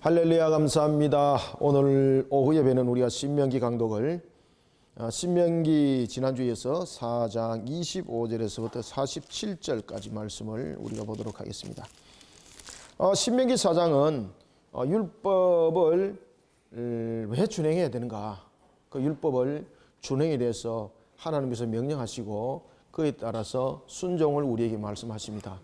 할렐루야, 감사합니다. 오늘 오후 예배는 우리가 신명기 강독을 신명기 지난주에서 4장 25절에서부터 47절까지 말씀을 우리가 보도록 하겠습니다. 신명기 4장은 율법을 왜 준행해야 되는가, 그 율법을 준행에 대해서 하나님께서 명령하시고 그에 따라서 순종을 우리에게 말씀하십니다.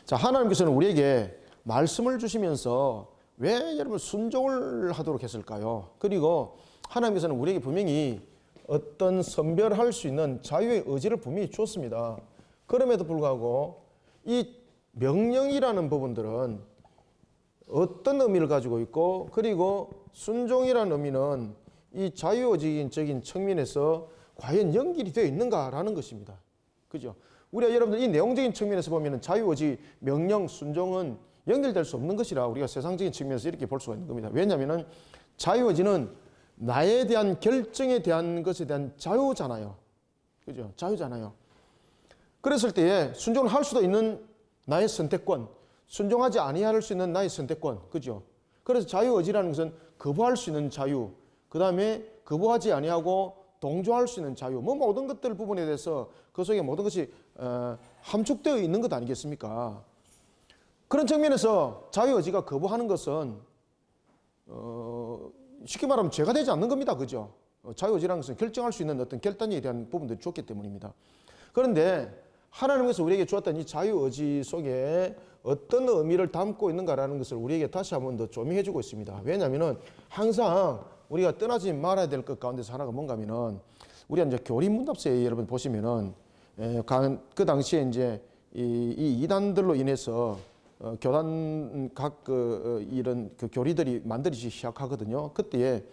자, 하나님께서는 우리에게 말씀을 주시면서 왜 여러분 순종을 하도록 했을까요? 그리고 하나님께서는 우리에게 분명히 어떤 선별할 수 있는 자유의 의지를 분명히 주었습니다. 그럼에도 불구하고 이 명령이라는 부분들은 어떤 의미를 가지고 있고, 그리고 순종이라는 의미는 이 자유의지적인 측면에서 과연 연결이 되어 있는가라는 것입니다. 그죠? 우리가 여러분들 이 내용적인 측면에서 보면 자유의지, 명령, 순종은 연결될 수 없는 것이라 우리가 세상적인 측면에서 이렇게 볼 수가 있는 겁니다. 왜냐하면 자유의지는 나에 대한 결정에 대한 것에 대한 자유잖아요. 그죠? 자유잖아요. 그랬을 때에 순종을 할 수도 있는 나의 선택권, 순종하지 아니할 수 있는 나의 선택권. 그죠? 그래서 자유의지라는 것은 거부할 수 있는 자유, 그 다음에 거부하지 아니하고 동조할 수 있는 자유, 모든 것들 부분에 대해서 그 속에 모든 것이 함축되어 있는 것 아니겠습니까? 그런 측면에서 자유의지가 거부하는 것은 쉽게 말하면 죄가 되지 않는 겁니다. 그죠? 자유의지라는 것은 결정할 수 있는 어떤 결단에 대한 부분들이 좋기 때문입니다. 그런데 하나님께서 우리에게 주었던 이 자유의지 속에 어떤 의미를 담고 있는가라는 것을 우리에게 다시 한번 더 조명해 주고 있습니다. 왜냐하면 항상 우리가 떠나지 말아야 될 것 가운데서 하나가 뭔가 하면은, 우리가 이제 교리문답서에 여러분 보시면은 그 당시에 이제 이 이단들로 인해서 교단 각 이런 교리들이 만들어지기 시작하거든요. 그때에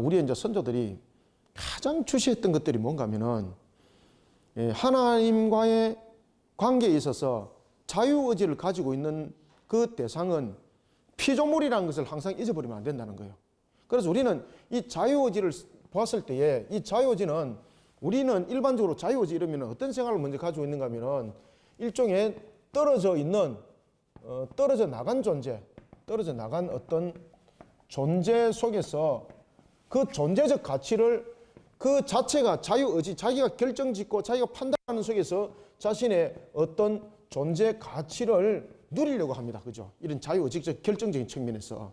우리 이제 선조들이 가장 주시했던 것들이 뭔가 하면은 하나님과의 관계에 있어서 자유의지를 가지고 있는 그 대상은 피조물이라는 것을 항상 잊어버리면 안 된다는 거예요. 그래서 우리는 이 자유의지를 보았을 때에 이 자유의지는, 우리는 일반적으로 자유의지 이러면 어떤 생각을 먼저 가지고 있는가 하면은 일종의 떨어져 있는 떨어져 나간 존재, 떨어져 나간 어떤 존재 속에서 그 존재적 가치를 그 자체가 자유의지, 자기가 결정짓고 자기가 판단하는 속에서 자신의 어떤 존재 가치를 누리려고 합니다. 그죠? 이런 자유의지적 결정적인 측면에서.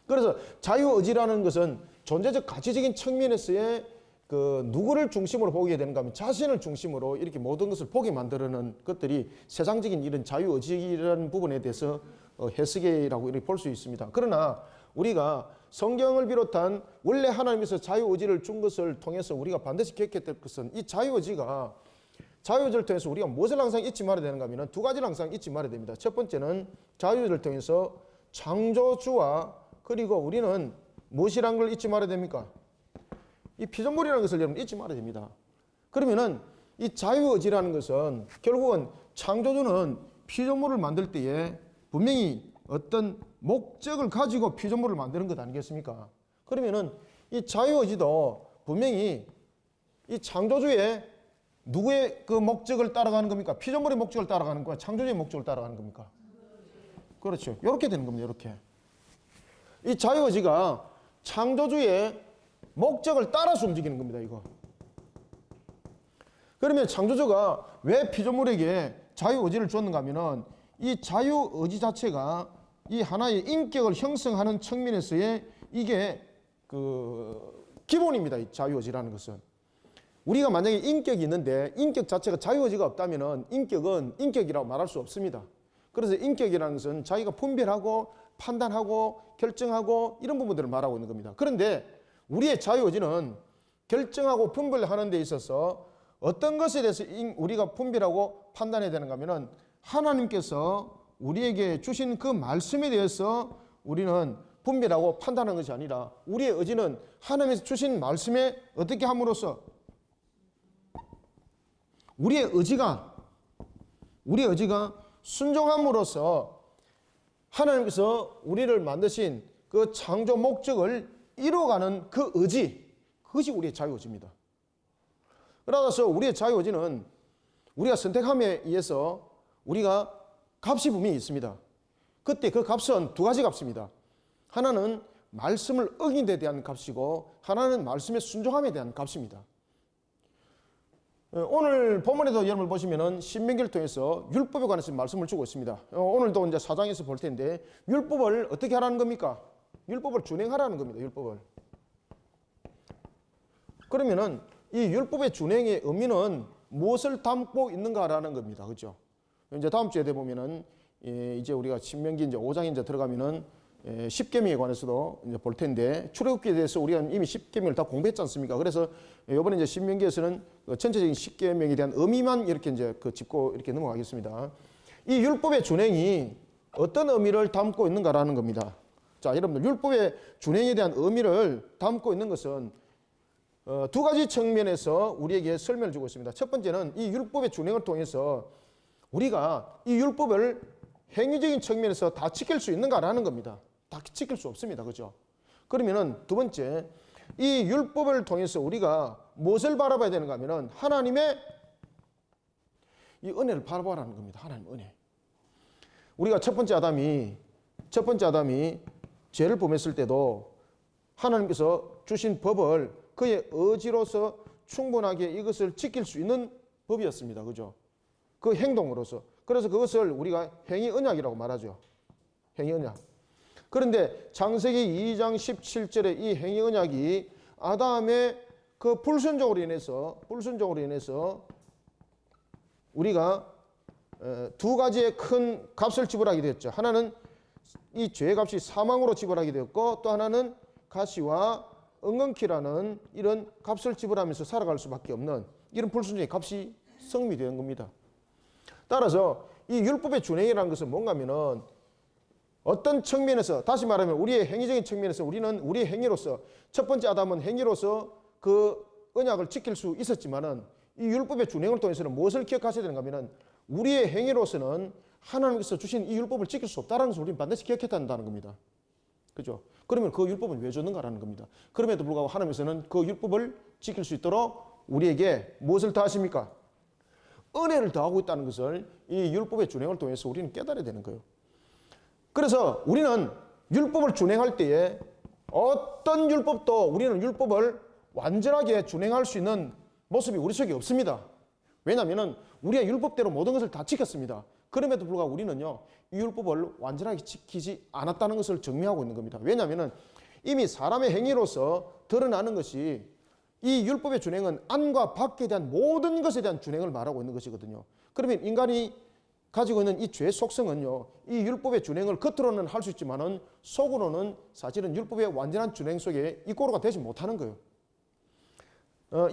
그래서 자유의지라는 것은 존재적 가치적인 측면에서의 그 누구를 중심으로 보게 되는가 하면 자신을 중심으로 이렇게 모든 것을 보게 만드는 것들이 세상적인 이런 자유의지라는 부분에 대해서 해석이라고 이렇게 볼 수 있습니다. 그러나 우리가 성경을 비롯한 원래 하나님께서 자유의지를 준 것을 통해서 우리가 반드시 기억해야 될 것은, 이 자유의지를 통해서 우리가 무엇을 항상 잊지 말아야 되는가 하면 두 가지를 항상 잊지 말아야 됩니다. 첫 번째는 자유의지를 통해서 창조주와, 그리고 우리는 무엇이란 걸 잊지 말아야 됩니까? 이 피조물이라는 것을 여러분 잊지 말아야 됩니다. 그러면은 이 자유의지라는 것은 결국은 창조주는 피조물을 만들 때에 분명히 어떤 목적을 가지고 피조물을 만드는 것 아니겠습니까? 그러면은 이 자유의지도 분명히 이 창조주의 누구의 그 목적을 따라가는 겁니까? 피조물의 목적을 따라가는 거야? 창조주의 목적을 따라가는 겁니까? 그렇죠. 이렇게 되는 겁니다. 이렇게. 이 자유의지가 창조주의 목적을 따라서 움직이는 겁니다. 이거. 그러면 창조주가 왜 피조물에게 자유의지를 줬는가 하면은 이 자유의지 자체가 이 하나의 인격을 형성하는 측면에서의 이게 그 기본입니다. 이 자유의지라는 것은. 우리가 만약에 인격이 있는데 인격 자체가 자유의지가 없다면은 인격은 인격이라고 말할 수 없습니다. 그래서 인격이라는 것은 자기가 분별하고 판단하고 결정하고 이런 부분들을 말하고 있는 겁니다. 그런데 우리의 자유의지는 결정하고 분별하는 데 있어서 어떤 것에 대해서 우리가 분별하고 판단해야 되는가 하면은 하나님께서 우리에게 주신 그 말씀에 대해서 우리는 분별하고 판단하는 것이 아니라, 우리의 의지는 하나님께서 주신 말씀에 어떻게 함으로써 우리의 의지가 순종함으로써 하나님께서 우리를 만드신 그 창조 목적을 이루어가는 그 의지, 그것이 우리의 자유의지입니다. 그러나서 우리의 자유의지는 우리가 선택함에 의해서 우리가 값이 분명히 있습니다. 그때 그 값은 두 가지 값입니다. 하나는 말씀을 어긴 데 대한 값이고 하나는 말씀의 순종함에 대한 값입니다. 오늘 본문에도 여러분 보시면은 신명기를 통해서 율법에 관해서 말씀을 주고 있습니다. 오늘도 이제 4장에서 볼 텐데 율법을 어떻게 하라는 겁니까? 율법을 준행하라는 겁니다. 율법을. 그러면은 이 율법의 준행의 의미는 무엇을 담고 있는가라는 겁니다. 그렇죠? 이제 다음 주에 돼 보면은 이제 우리가 신명기 이제 5장에 이제 들어가면은 10계명에 관해서도 이제 볼 텐데 출애굽기에 대해서 우리가 이미 10계명을 다 공부했지 않습니까? 그래서 이번에 이제 신명기에서는 전체적인 10계명에 대한 의미만 이렇게 이제 짚고 이렇게 넘어가겠습니다. 이 율법의 준행이 어떤 의미를 담고 있는가라는 겁니다. 자, 여러분들 율법의 준행에 대한 의미를 담고 있는 것은 두 가지 측면에서 우리에게 설명을 주고 있습니다. 첫 번째는 이 율법의 준행을 통해서 우리가 이 율법을 행위적인 측면에서 다 지킬 수 있는가라는 겁니다. 다 지킬 수 없습니다. 그죠? 그러면은 두 번째, 이 율법을 통해서 우리가 무엇을 바라봐야 되는가 하면은 하나님의 이 은혜를 바라보라는 겁니다. 하나님의 은혜. 우리가 첫 번째 아담이 죄를 범했을 때도 하나님께서 주신 법을 그의 의지로서 충분하게 이것을 지킬 수 있는 법이었습니다. 그죠? 그 행동으로서. 그래서 그것을 우리가 행위 언약이라고 말하죠. 행위 언약. 그런데 창세기 2장 17절에 이 행위 언약이 아담의 그 불순종으로 인해서 우리가 두 가지의 큰 값을 지불하게 되었죠. 하나는 이 죄의 값이 사망으로 지불하게 되었고 또 하나는 가시와 은근키라는 이런 값을 지불하면서 살아갈 수밖에 없는 이런 불순종의 값이 성립되는 겁니다. 따라서 이 율법의 준행이라는 것은 뭔가 하면은 어떤 측면에서 다시 말하면 우리의 행위적인 측면에서 우리는 우리의 행위로서 첫 번째 아담은 행위로서 그 언약을 지킬 수 있었지만은 이 율법의 준행을 통해서는 무엇을 기억하셔야 되는가 하면은 우리의 행위로서는 하나님께서 주신 이 율법을 지킬 수 없다는 것을 우리는 반드시 기억해야 한다는 겁니다. 그죠? 그러면 그 율법은 왜 줬는가라는 겁니다. 그럼에도 불구하고 하나님께서는 그 율법을 지킬 수 있도록 우리에게 무엇을 더하십니까? 은혜를 더하고 있다는 것을 이 율법의 준행을 통해서 우리는 깨달아야 되는 거예요. 그래서 우리는 율법을 준행할 때에 어떤 율법도 우리는 율법을 완전하게 준행할 수 있는 모습이 우리 속에 없습니다. 왜냐하면 우리가 율법대로 모든 것을 다 지켰습니다. 그럼에도 불구하고 우리는요, 이 율법을 완전하게 지키지 않았다는 것을 증명하고 있는 겁니다. 왜냐하면 이미 사람의 행위로서 드러나는 것이 이 율법의 준행은 안과 밖에 대한 모든 것에 대한 준행을 말하고 있는 것이거든요. 그러면 인간이 가지고 있는 이 죄의 속성은요, 이 율법의 준행을 겉으로는 할 수 있지만은 속으로는 사실은 율법의 완전한 준행 속에 이꼬르가 되지 못하는 거예요.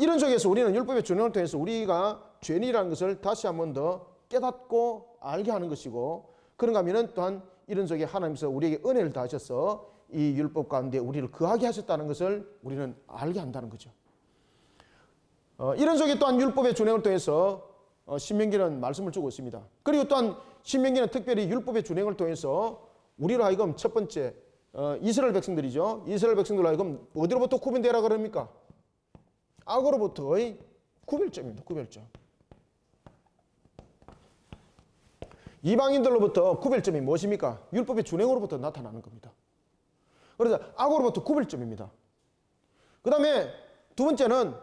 이런 쪽에서 우리는 율법의 준행을 통해서 우리가 죄인이라는 것을 다시 한 번 더 깨닫고 알게 하는 것이고, 그런가 하면은 또한 이런 속에 하나님께서 우리에게 은혜를 다하셔서 이 율법 가운데 우리를 거하게 하셨다는 것을 우리는 알게 한다는 거죠. 이런 속에 또한 율법의 준행을 통해서 신명기는 말씀을 주고 있습니다. 그리고 또한 신명기는 특별히 율법의 준행을 통해서 우리로 하여금 첫 번째 이스라엘 백성들이죠. 이스라엘 백성들로 하여금 어디로부터 구분되라 그럽니까? 악으로부터의 구별점입니다. 구별점. 이방인들로부터 구별점이 무엇입니까? 율법의 준행으로부터 나타나는 겁니다. 그래서 악으로부터 구별점입니다. 그 다음에 두 번째는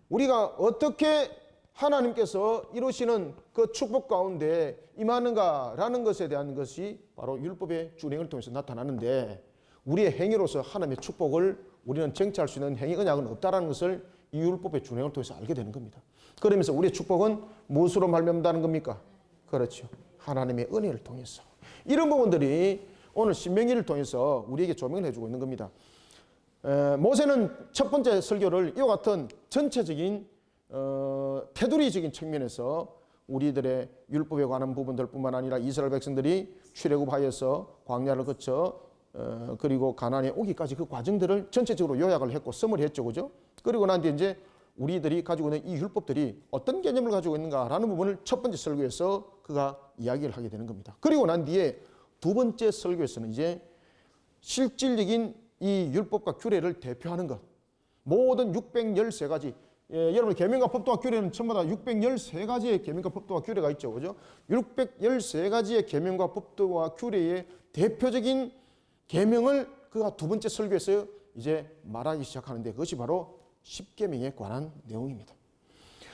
우리가 어떻게 하나님께서 이루시는 그 축복 가운데 임하는가라는 것에 대한 것이 바로 율법의 준행을 통해서 나타나는데, 우리의 행위로서 하나님의 축복을 우리는 쟁취할 수 있는 행위 언약은 없다라는 것을 이 율법의 준행을 통해서 알게 되는 겁니다. 그러면서 우리의 축복은 무엇으로 말미암다는 겁니까? 그렇죠. 하나님의 은혜를 통해서. 이런 부분들이 오늘 신명기를 통해서 우리에게 조명을 해주고 있는 겁니다. 모세는 첫 번째 설교를 이와 같은 전체적인 테두리적인 측면에서 우리들의 율법에 관한 부분들뿐만 아니라 이스라엘 백성들이 출애굽하여서 광야를 거쳐 그리고 가나안에 오기까지 그 과정들을 전체적으로 요약을 했고 서머리했죠, 그죠? 그리고 난 뒤에 이제 우리들이 가지고 있는 이 율법들이 어떤 개념을 가지고 있는가라는 부분을 첫 번째 설교에서 그가 이야기를 하게 되는 겁니다. 그리고 난 뒤에 두 번째 설교에서는 이제 실질적인 이 율법과 규례를 대표하는 것, 모든 613가지, 여러분 계명과 법도와 규례는 전부 다 613가지의 계명과 법도와 규례가 있죠, 그죠? 613가지의 계명과 법도와 규례의 대표적인 계명을 그가 두 번째 설교에서 이제 말하기 시작하는데 그것이 바로 십계명에 관한 내용입니다.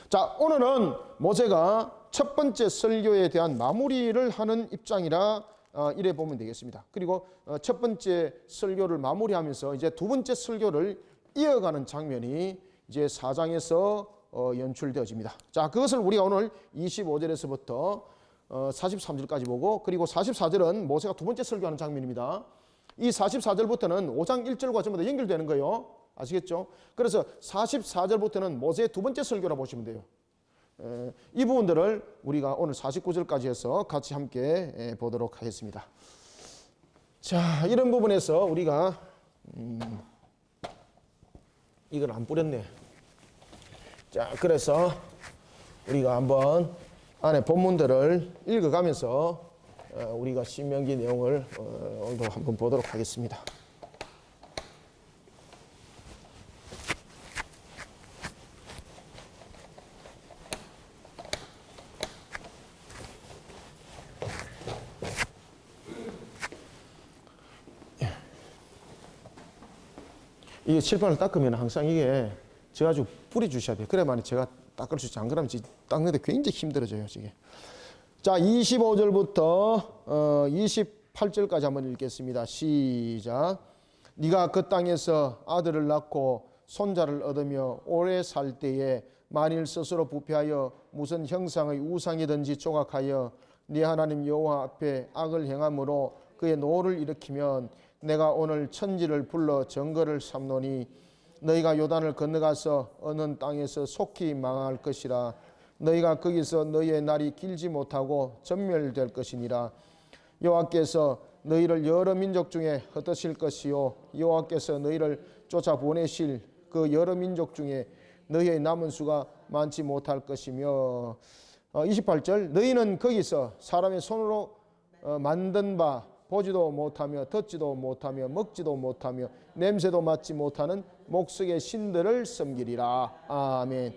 자, 오늘은 모세가 첫 번째 설교에 대한 마무리를 하는 입장이라 이래 보면 되겠습니다. 그리고 첫 번째 설교를 마무리하면서 이제 두 번째 설교를 이어가는 장면이 이제 4장에서 연출되어집니다. 자, 그것을 우리가 오늘 25절에서부터 43절까지 보고, 그리고 44절은 모세가 두 번째 설교하는 장면입니다. 이 44절부터는 5장 1절과 전부 다 연결되는 거예요. 아시겠죠? 그래서 44절부터는 모세의 두 번째 설교라 보시면 돼요. 이 부분들을 우리가 오늘 49절까지 해서 같이 함께 보도록 하겠습니다. 자, 이런 부분에서 우리가 이걸 안 뿌렸네. 자, 그래서 우리가 한번 안에 본문들을 읽어가면서 우리가 신명기 내용을 오늘도 한번 보도록 하겠습니다. 이게 칠판을 닦으면 항상 이게 제가 뿌리 주셔야 돼요. 그래야만 제가 닦을 수 있지. 안 그러면 닦는데 굉장히 힘들어져요, 이게. 자, 25절부터 28절까지 한번 읽겠습니다. 시작. 네가 그 땅에서 아들을 낳고 손자를 얻으며 오래 살 때에 만일 스스로 부패하여 무슨 형상의 우상이든지 조각하여 네 하나님 여호와 앞에 악을 행함으로 그의 노를 일으키면 내가 오늘 천지를 불러 정거를 삼노니 너희가 요단을 건너가서 어느 땅에서 속히 망할 것이라. 너희가 거기서 너희의 날이 길지 못하고 전멸될 것이니라. 여호와께서 너희를 여러 민족 중에 흩으실 것이요 여호와께서 너희를 쫓아보내실 그 여러 민족 중에 너희의 남은 수가 많지 못할 것이며. 28절 너희는 거기서 사람의 손으로 만든 바 보지도 못하며 듣지도 못하며 먹지도 못하며 냄새도 맡지 못하는 목석의 신들을 섬기리라. 아멘.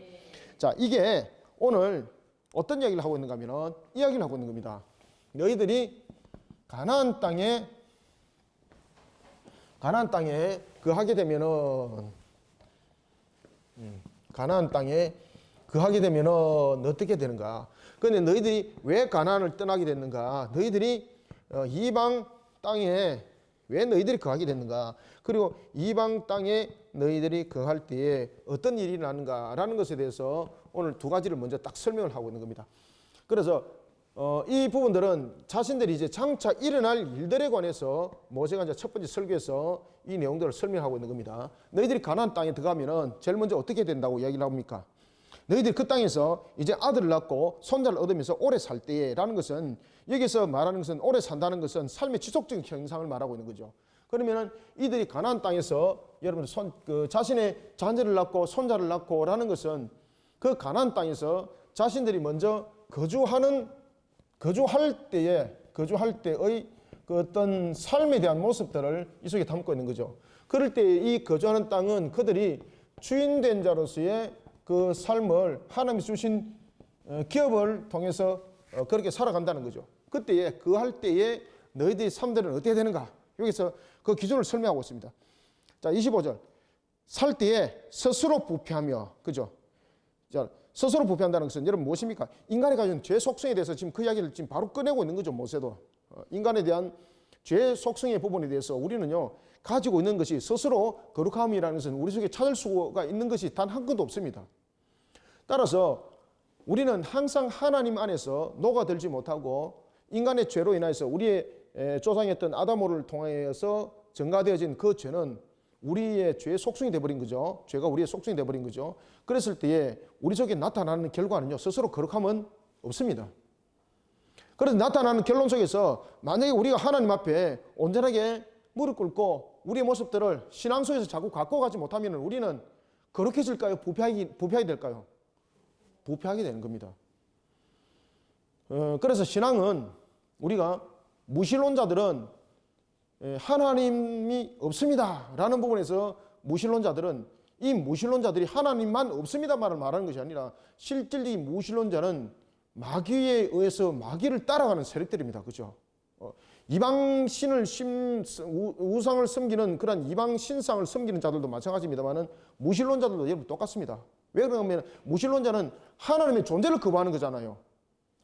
자, 이게 오늘 어떤 이야기를 하고 있는가 하면 이야기를 하고 있는 겁니다. 너희들이 가나안 땅에 거하게 되면은 가나안 땅에 거하게 되면은 어떻게 되는가? 그런데 너희들이 왜 가나안을 떠나게 됐는가? 너희들이 이방 땅에 왜 너희들이 거하게 됐는가? 그리고 이방 땅에 너희들이 거할 때에 어떤 일이 나는가라는 것에 대해서 오늘 두 가지를 먼저 딱 설명을 하고 있는 겁니다. 그래서 이 부분들은 자신들이 이제 장차 일어날 일들에 관해서 모세가 이제 첫 번째 설교에서 이 내용들을 설명하고 있는 겁니다. 너희들이 가나안 땅에 들어가면은 제일 먼저 어떻게 된다고 이야기를 합니까? 너희들이 그 땅에서 이제 아들을 낳고 손자를 얻으면서 오래 살 때라는 것은, 여기서 말하는 것은 오래 산다는 것은 삶의 지속적인 형상을 말하고 있는 거죠. 그러면은 이들이 가나안 땅에서 여러분 자신의 자녀를 낳고 손자를 낳고라는 것은 그 가나안 땅에서 자신들이 먼저 거주할 때의 그 어떤 삶에 대한 모습들을 이 속에 담고 있는 거죠. 그럴 때 이 거주하는 땅은 그들이 주인된 자로서의 그 삶을 하나님이 주신 기업을 통해서 그렇게 살아간다는 거죠. 그때에 거할 때에 너희들의 삶들은 어떻게 되는가? 여기서 그 기준을 설명하고 있습니다. 자, 25절. 살 때에 스스로 부패하며, 그죠? 자, 스스로 부패한다는 것은 여러분 무엇입니까? 인간이 가진 죄 속성에 대해서 지금 그 이야기를 지금 바로 꺼내고 있는 거죠, 모세도. 인간에 대한 죄 속성의 부분에 대해서 우리는요, 가지고 있는 것이 스스로 거룩함이라는 것은 우리 속에 찾을 수가 있는 것이 단 한 건도 없습니다. 따라서 우리는 항상 하나님 안에서 녹아들지 못하고 인간의 죄로 인해서 우리의 조상이었던 아담호를 통하여서 증가되어진 그 죄는 우리의 죄의 속성이 되어버린 거죠. 죄가 우리의 속성이 되어버린 거죠. 그랬을 때에 우리 속에 나타나는 결과는요, 스스로 거룩함은 없습니다. 그래서 나타나는 결론 속에서 만약에 우리가 하나님 앞에 온전하게 무릎 꿇고 우리의 모습들을 신앙 속에서 자꾸 갖고 가지 못하면 우리는 거룩해질까요? 부패하게 될까요? 부패하게 되는 겁니다. 그래서 신앙은 우리가 무신론자들은 하나님이 없습니다 라는 부분에서 무신론자들은 이 무신론자들이 하나님만 없습니다만을 말하는 것이 아니라 실질적인 이 무신론자는 마귀에 의해서 마귀를 따라가는 세력들입니다. 그죠? 이방 신을 우상을 섬기는 그런 이방 신상을 섬기는 자들도 마찬가지입니다만은 무신론자들도 여러분 똑같습니다. 왜 그러냐면 무신론자는 하나님의 존재를 거부하는 거잖아요.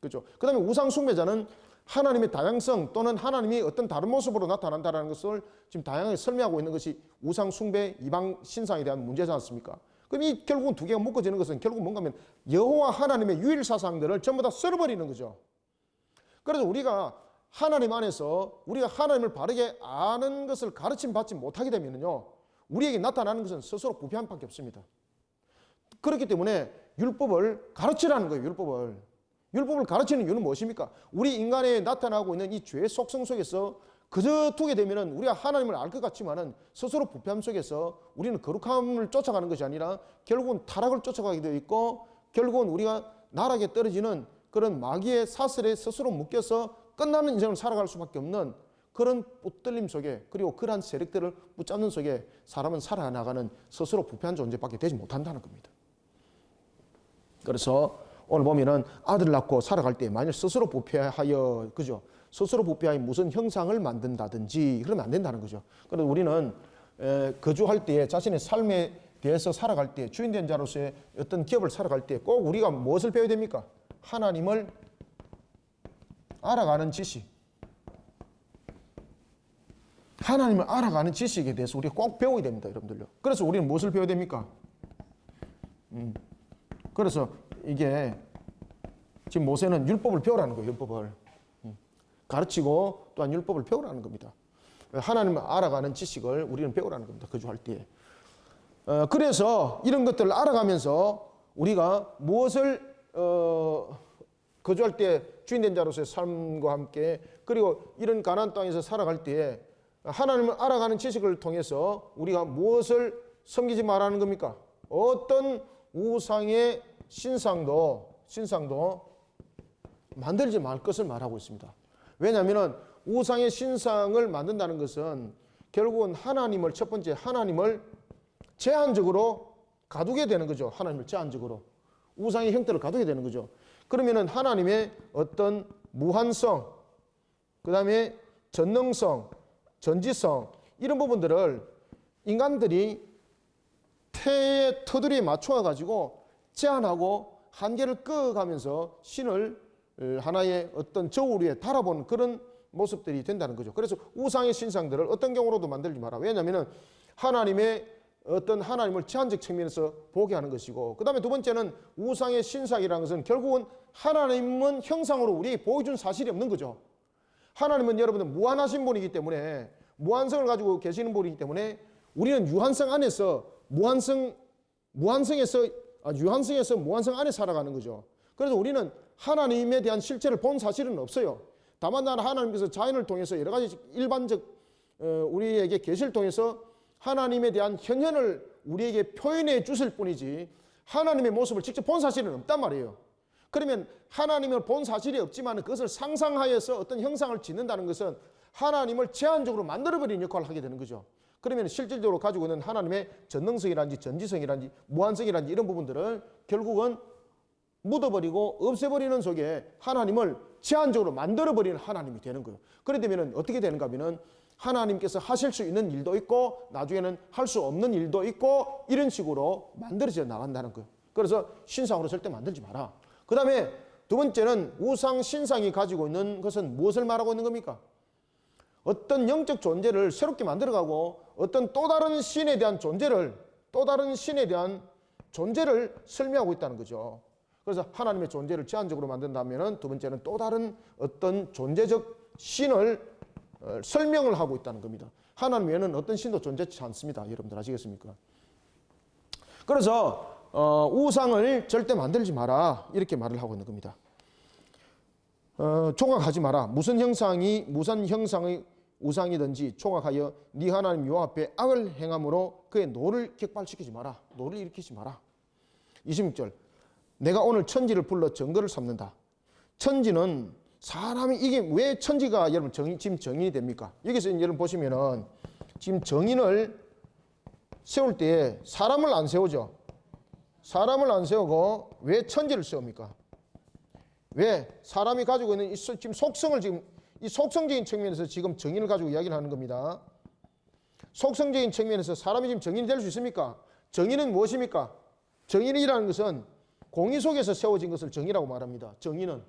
그렇죠? 그다음에 우상 숭배자는 하나님의 다양성 또는 하나님이 어떤 다른 모습으로 나타난다는 것을 지금 다양하게 설명하고 있는 것이 우상 숭배, 이방 신상에 대한 문제지 않습니까? 그럼 이 결국은 두 개가 묶어지는 것은 결국 뭔가 하면 여호와 하나님의 유일 사상들을 전부 다 썰어버리는 거죠. 그래서 우리가 하나님 안에서 우리가 하나님을 바르게 아는 것을 가르침 받지 못하게 되면요, 우리에게 나타나는 것은 스스로 부패함밖에 없습니다. 그렇기 때문에 율법을 가르치라는 거예요. 율법을 가르치는 이유는 무엇입니까? 우리 인간에 나타나고 있는 이 죄의 속성 속에서 그저 두게 되면은 우리가 하나님을 알 것 같지만은 스스로 부패함 속에서 우리는 거룩함을 쫓아가는 것이 아니라 결국은 타락을 쫓아가게 되어 있고, 결국은 우리가 나락에 떨어지는 그런 마귀의 사슬에 스스로 묶여서 끝나는 인생을 살아갈 수밖에 없는 그런 붙들림 속에, 그리고 그러한 세력들을 붙잡는 속에 사람은 살아나가는 스스로 부패한 존재밖에 되지 못한다는 겁니다. 그래서 오늘 보면은 아들을 낳고 살아갈 때 만일 스스로 부패하여, 그죠? 스스로 부패하여 무슨 형상을 만든다든지 그러면 안 된다는 거죠. 그래서 우리는 거주할 때에 자신의 삶에 대해서 살아갈 때, 주인된 자로서의 어떤 기업을 살아갈 때 꼭 우리가 무엇을 배워야 됩니까? 하나님을 알아가는 지식. 하나님을 알아가는 지식에 대해서 우리가 꼭 배워야 됩니다, 여러분들요. 그래서 우리는 무엇을 배워야 됩니까? 그래서 이게 지금 모세는 율법을 배우라는 거예요. 율법을 가르치고 또한 율법을 배우라는 겁니다. 하나님을 알아가는 지식을 우리는 배우라는 겁니다. 거주할 때에. 그래서 이런 것들을 알아가면서 우리가 무엇을 거주할 때 주인된 자로서의 삶과 함께, 그리고 이런 가나안 땅에서 살아갈 때에 하나님을 알아가는 지식을 통해서 우리가 무엇을 섬기지 말라는 겁니까? 어떤 우상의 신상도 만들지 말 것을 말하고 있습니다. 왜냐하면 우상의 신상을 만든다는 것은 결국은 하나님을, 첫 번째 하나님을 제한적으로 가두게 되는 거죠. 하나님을 제한적으로 우상의 형태를 가두게 되는 거죠. 그러면은 하나님의 어떤 무한성, 그 다음에 전능성, 전지성, 이런 부분들을 인간들이 태의 터두리에 맞춰 가지고 제한하고 한계를 끄어가면서 신을 하나의 어떤 저울 위에 달아보는 그런 모습들이 된다는 거죠. 그래서 우상의 신상들을 어떤 경우로도 만들지 마라. 왜냐하면 하나님의 어떤 하나님을 제한적 측면에서 보게 하는 것이고, 그 다음에 두 번째는 우상의 신상이라는 것은 결국은 하나님은 형상으로 우리에게 보여준 사실이 없는 거죠. 하나님은 여러분들 무한하신 분이기 때문에, 무한성을 가지고 계시는 분이기 때문에 우리는 유한성 안에서 유한성에서 무한성 안에 살아가는 거죠. 그래서 우리는 하나님에 대한 실체를 본 사실은 없어요. 다만 나는 하나님께서 자연을 통해서 여러 가지 일반적 우리에게 계시를 통해서 하나님에 대한 현현을 우리에게 표현해 주실 뿐이지 하나님의 모습을 직접 본 사실은 없단 말이에요. 그러면 하나님을 본 사실이 없지만 그것을 상상하여서 어떤 형상을 짓는다는 것은 하나님을 제한적으로 만들어버리는 역할을 하게 되는 거죠. 그러면 실질적으로 가지고 있는 하나님의 전능성이라든지 전지성이라든지 무한성이라든지 이런 부분들을 결국은 묻어버리고 없애버리는 속에 하나님을 제한적으로 만들어버리는 하나님이 되는 거예요. 그렇게 되면 어떻게 되는가 하면 하나님께서 하실 수 있는 일도 있고 나중에는 할 수 없는 일도 있고 이런 식으로 만들어져 나간다는 거예요. 그래서 신상으로 절대 만들지 마라. 그 다음에 두 번째는 우상 신상이 가지고 있는 것은 무엇을 말하고 있는 겁니까? 어떤 영적 존재를 새롭게 만들어가고 어떤 또 다른 신에 대한 존재를 설명하고 있다는 거죠. 그래서 하나님의 존재를 제한적으로 만든다면 두 번째는 또 다른 어떤 존재적 신을 설명을 하고 있다는 겁니다. 하나님 외에는 어떤 신도 존재치 않습니다. 여러분들 아시겠습니까? 그래서 우상을 절대 만들지 마라 이렇게 말을 하고 있는 겁니다. 총각하지 마라. 무슨 형상의 우상이든지 총각하여 네 하나님 여호와 앞에 악을 행함으로 그의 노를 격발시키지 마라. 노를 일으키지 마라. 26절 내가 오늘 천지를 불러 정거를 삼는다. 천지는 사람이 이게 왜 천지가 여러분 지금 정인이 됩니까? 여기서 여러분 보시면은 지금 정인을 세울 때 사람을 안 세우죠. 사람을 안 세우고 왜 천지를 세웁니까? 왜? 사람이 가지고 있는 지금 속성을 지금 이 속성적인 측면에서 지금 정인을 가지고 이야기를 하는 겁니다. 속성적인 측면에서 사람이 지금 정인이 될 수 있습니까? 정인은 무엇입니까? 정인이라는 것은 공의 속에서 세워진 것을 정의라고 말합니다. 정의는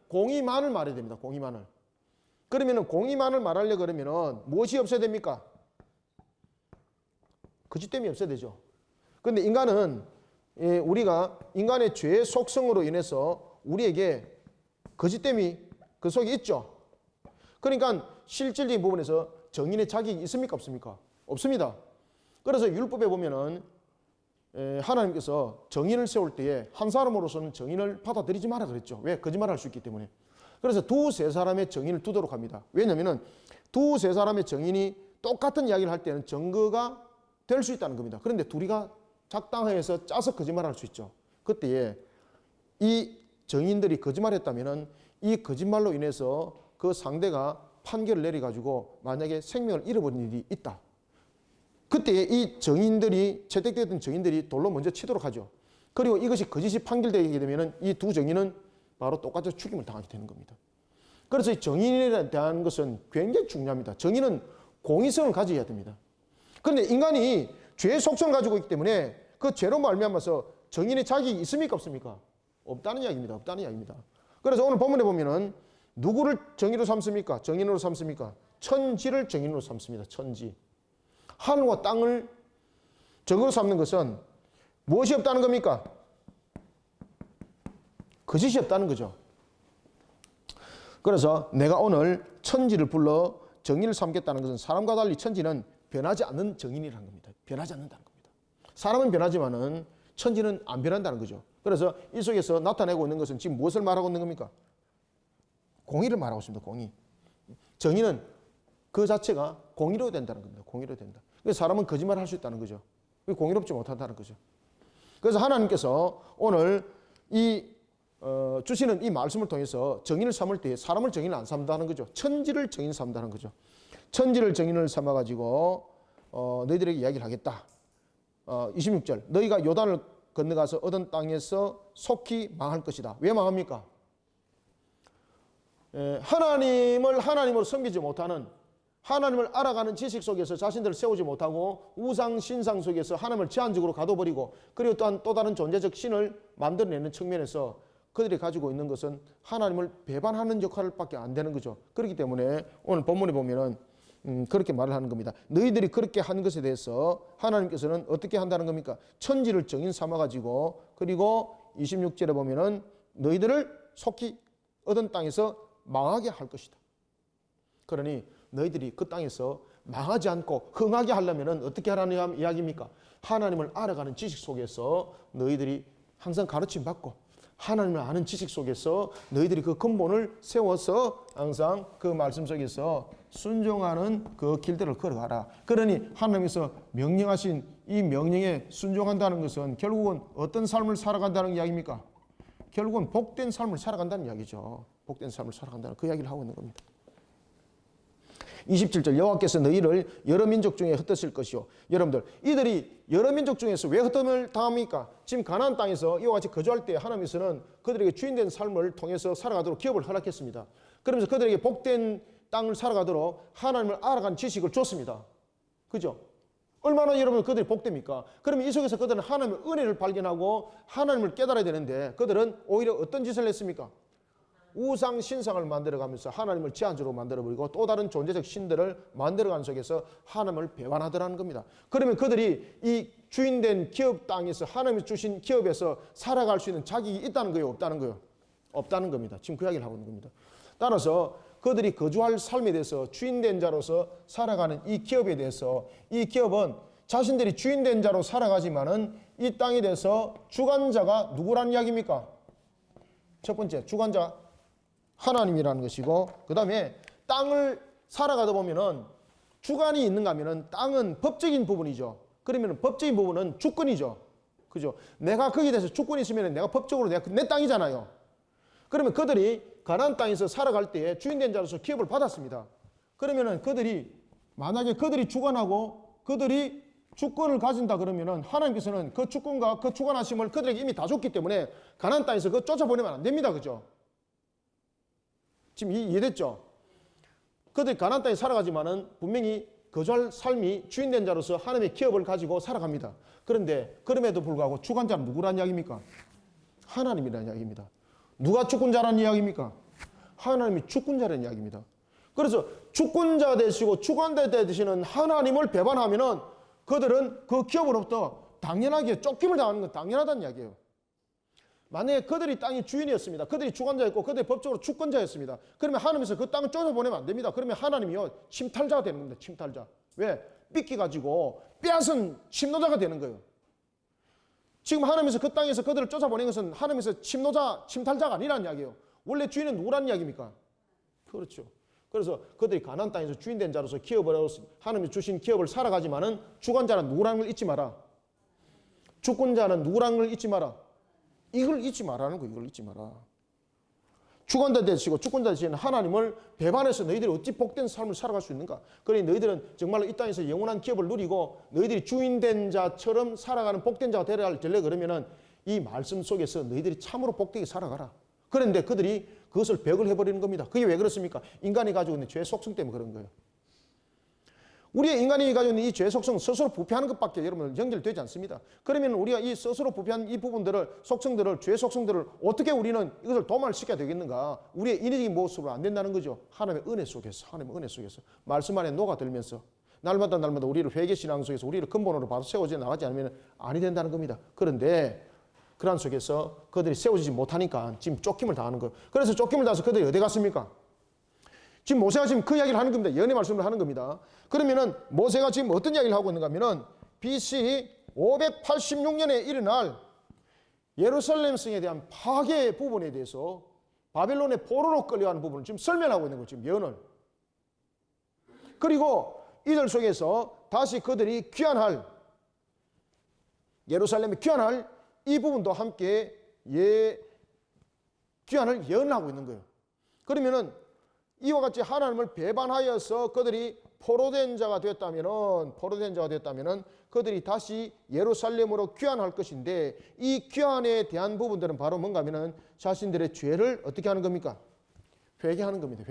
공의만을 말해야 됩니다. 공의만을. 그러면 공의만을 말하려고 그러면 무엇이 없어야 됩니까? 거짓됨이 없어야 되죠. 그런데 인간은 우리가 인간의 죄의 속성으로 인해서 우리에게 거짓됨이 그 속에 있죠. 그러니까 실질적인 부분에서 정인의 자격이 있습니까? 없습니까? 없습니다. 그래서 율법에 보면은 하나님께서 정인을 세울 때에 한 사람으로서는 정인을 받아들이지 마라 그랬죠. 왜? 거짓말할 수 있기 때문에. 그래서 두세 사람의 정인을 두도록 합니다. 왜냐하면 두세 사람의 정인이 똑같은 이야기를 할 때는 증거가 될 수 있다는 겁니다. 그런데 둘이가 작당해서 짜서 거짓말할 수 있죠. 그때에 이 정인들이 거짓말했다면은 이 거짓말로 인해서 그 상대가 판결을 내려가지고 만약에 생명을 잃어버린 일이 있다. 그때에 이 정인들이 채택되었던 정인들이 돌로 먼저 치도록 하죠. 그리고 이것이 거짓이 판결되게 되면은 이 두 정인은 바로 똑같이 죽임을 당하게 되는 겁니다. 그래서 이 정인에 대한 것은 굉장히 중요합니다. 정인은 공의성을 가져야 됩니다. 그런데 인간이 죄의 속성을 가지고 있기 때문에 그 죄로 말미암아서 정인의 자격이 있습니까? 없습니까? 없다는 이야기입니다. 없다는 이야기입니다. 그래서 오늘 본문에 보면은 누구를 정의로 삼습니까? 정인으로 삼습니까? 천지를 정인으로 삼습니다. 천지. 하늘과 땅을 정으로 삼는 것은 무엇이 없다는 겁니까? 거짓이 없다는 거죠. 그래서 내가 오늘 천지를 불러 정인을 삼겠다는 것은 사람과 달리 천지는 변하지 않는 정인이라는 겁니다. 변하지 않는다는 겁니다. 사람은 변하지만은 천지는 안 변한다는 거죠. 그래서 이 속에서 나타내고 있는 것은 지금 무엇을 말하고 있는 겁니까? 공의를 말하고 있습니다. 공의. 정의는 그 자체가 공의로 된다는 겁니다. 공의로 된다. 그래서 사람은 거짓말을 할 수 있다는 거죠. 공의롭지 못한다는 거죠. 그래서 하나님께서 오늘 주시는 이 말씀을 통해서 정인을 삼을 때 사람을 정인을 안 삼다는 거죠. 천지를 정인 삼다는 거죠. 천지를 정인을 삼아가지고 너희들에게 이야기를 하겠다. 26절 너희가 요단을 건너가서 얻은 땅에서 속히 망할 것이다. 왜 망합니까? 하나님을 하나님으로 섬기지 못하는 하나님을 알아가는 지식 속에서 자신들을 세우지 못하고 우상 신상 속에서 하나님을 제한적으로 가둬버리고 그리고 또한 또 다른 존재적 신을 만들어내는 측면에서 그들이 가지고 있는 것은 하나님을 배반하는 역할밖에 안 되는 거죠. 그렇기 때문에 오늘 본문에 보면은 그렇게 말을 하는 겁니다. 너희들이 그렇게 한 것에 대해서 하나님께서는 어떻게 한다는 겁니까? 천지를 정인 삼아가지고 그리고 26절에 보면은 너희들을 속히 얻은 땅에서 망하게 할 것이다. 그러니 너희들이 그 땅에서 망하지 않고 흥하게 하려면 어떻게 하라는 이야기입니까? 하나님을 알아가는 지식 속에서 너희들이 항상 가르침 받고 하나님을 아는 지식 속에서 너희들이 그 근본을 세워서 항상 그 말씀 속에서 순종하는 그 길들을 걸어가라. 그러니 하나님께서 명령하신 이 명령에 순종한다는 것은 결국은 어떤 삶을 살아간다는 이야기입니까? 결국은 복된 삶을 살아간다는 이야기죠. 복된 삶을 살아간다는 그 이야기를 하고 있는 겁니다. 27절 여호와께서 너희를 여러 민족 중에 흩으실 것이요. 여러분들 이들이 여러 민족 중에서 왜 흩음을 당합니까? 지금 가나안 땅에서 이와 같이 거주할 때 하나님께서는 그들에게 주인된 삶을 통해서 살아가도록 기업을 허락했습니다. 그러면서 그들에게 복된 땅을 살아가도록 하나님을 알아가는 지식을 줬습니다. 그죠? 얼마나 여러분 그들이 복됩니까? 그러면 이 속에서 그들은 하나님의 은혜를 발견하고 하나님을 깨달아야 되는데 그들은 오히려 어떤 짓을 했습니까? 우상 신상을 만들어가면서 하나님을 제한적으로 만들어버리고 또 다른 존재적 신들을 만들어가는 속에서 하나님을 배반하더라는 겁니다. 그러면 그들이 이 주인된 기업 땅에서 하나님이 주신 기업에서 살아갈 수 있는 자격이 있다는 거예요? 없다는 거예요? 없다는 겁니다. 지금 그 이야기를 하고 있는 겁니다. 따라서 그들이 거주할 삶에 대해서 주인된 자로서 살아가는 이 기업에 대해서 이 기업은 자신들이 주인된 자로 살아가지만은 이 땅에 대해서 주관자가 누구라는 이야기입니까? 첫 번째 주관자 하나님이라는 것이고 그 다음에 땅을 살아가다 보면은 주관이 있는가 하면은 땅은 법적인 부분이죠. 그러면 법적인 부분은 주권이죠. 그죠? 내가 거기에 대해서 주권이 있으면 내가 법적으로 내 땅이잖아요. 그러면 그들이 가나안 땅에서 살아갈 때에 주인된 자로서 기업을 받았습니다. 그러면은 그들이 만약에 그들이 주관하고 그들이 주권을 가진다 그러면은 하나님께서는 그 주권과 그 주관하심을 그들에게 이미 다 줬기 때문에 가나안 땅에서 그거 쫓아보내면 안 됩니다. 그죠? 지금 이해됐죠? 그들이 가나안 땅에 살아가지만은 분명히 거주할 삶이 주인된 자로서 하나님의 기업을 가지고 살아갑니다. 그런데 그럼에도 불구하고 주관자는 누구란 이야기입니까? 하나님이라는 이야기입니다. 누가 주권자라는 이야기입니까? 하나님이 주권자라는 이야기입니다. 그래서 주권자 되시고 주관자 되시는 하나님을 배반하면은 그들은 그 기업으로부터 당연하게 쫓김을 당하는 건 당연하다는 이야기예요. 만약에 그들이 땅의 주인이었습니다. 그들이 주관자였고 그들이 법적으로 주권자였습니다. 그러면 하나님께서 그 땅을 쫓아보내면 안 됩니다. 그러면 하나님이요 침탈자가 되는 겁니다. 침탈자. 왜? 뺏겨가지고 빼앗은 침노자가 되는 거예요. 지금 하나님께서 그 땅에서 그들을 쫓아보낸 것은 하나님께서 침탈자가 아니라는 이야기예요. 원래 주인은 누구라는 이야기입니까? 그렇죠. 그래서 그들이 가나안 땅에서 주인된 자로서 기업을 하나님이 주신 기업을 살아가지만은 주관자는 누구라는 걸 잊지 마라. 주권자는 누구라는 걸 잊지 마라. 이걸 잊지 말라는 거. 이걸 잊지 마라. 주관자 되시고 주권자 되시는 하나님을 배반해서 너희들이 어찌 복된 삶을 살아갈 수 있는가? 그러니 너희들은 정말로 이 땅에서 영원한 기업을 누리고 너희들이 주인된 자처럼 살아가는 복된 자가 되려 그러면은 이 말씀 속에서 너희들이 참으로 복되게 살아가라. 그런데 그들이 그것을 벽을 해버리는 겁니다. 그게 왜 그렇습니까? 인간이 가지고 있는 죄 속성 때문에 그런 거예요. 우리의 인간이 가지고 있는 이 죄 속성 스스로 부패하는 것밖에 여러분 연결되지 않습니다. 그러면 우리가 이 스스로 부패한 이 부분들을 속성들을 죄 속성들을 어떻게 우리는 이것을 도말시켜야 되겠는가? 우리의 인위적인 모습으로 안 된다는 거죠. 하나님의 은혜 속에서 말씀 안에 녹아들면서 날마다 우리를 회개신앙 속에서 우리를 근본으로 바로 세워져 나가지 않으면 아니 된다는 겁니다. 그런데 그러한 속에서 그들이 세워지지 못하니까 지금 쫓김을 당하는 거예요. 그래서 쫓김을 당해서 그들이 어디 갔습니까? 지금 모세가 지금 그 이야기를 하는 겁니다. 예언의 말씀을 하는 겁니다. 그러면은 모세가 지금 어떤 이야기를 하고 있는가 하면은 BC 586년에 일어날 예루살렘 성에 대한 파괴 부분에 대해서 바벨론의 포로로 끌려가는 부분을 지금 설명하고 있는 거죠. 지금 예언을. 그리고 이들 속에서 다시 그들이 귀환할 예루살렘에 귀환할 이 부분도 함께 귀환을 예언하고 있는 거예요. 그러면은 이와 같이 하나님을 배반하여서 그들이 포로된 자가 되었다면은 그들이 다시 예루살렘으로 귀환할 것인데 이 귀환에 대한 부분들은 바로 뭔가 하면은 자신들의 죄를 어떻게 하는 겁니까? 회개하는 겁니다.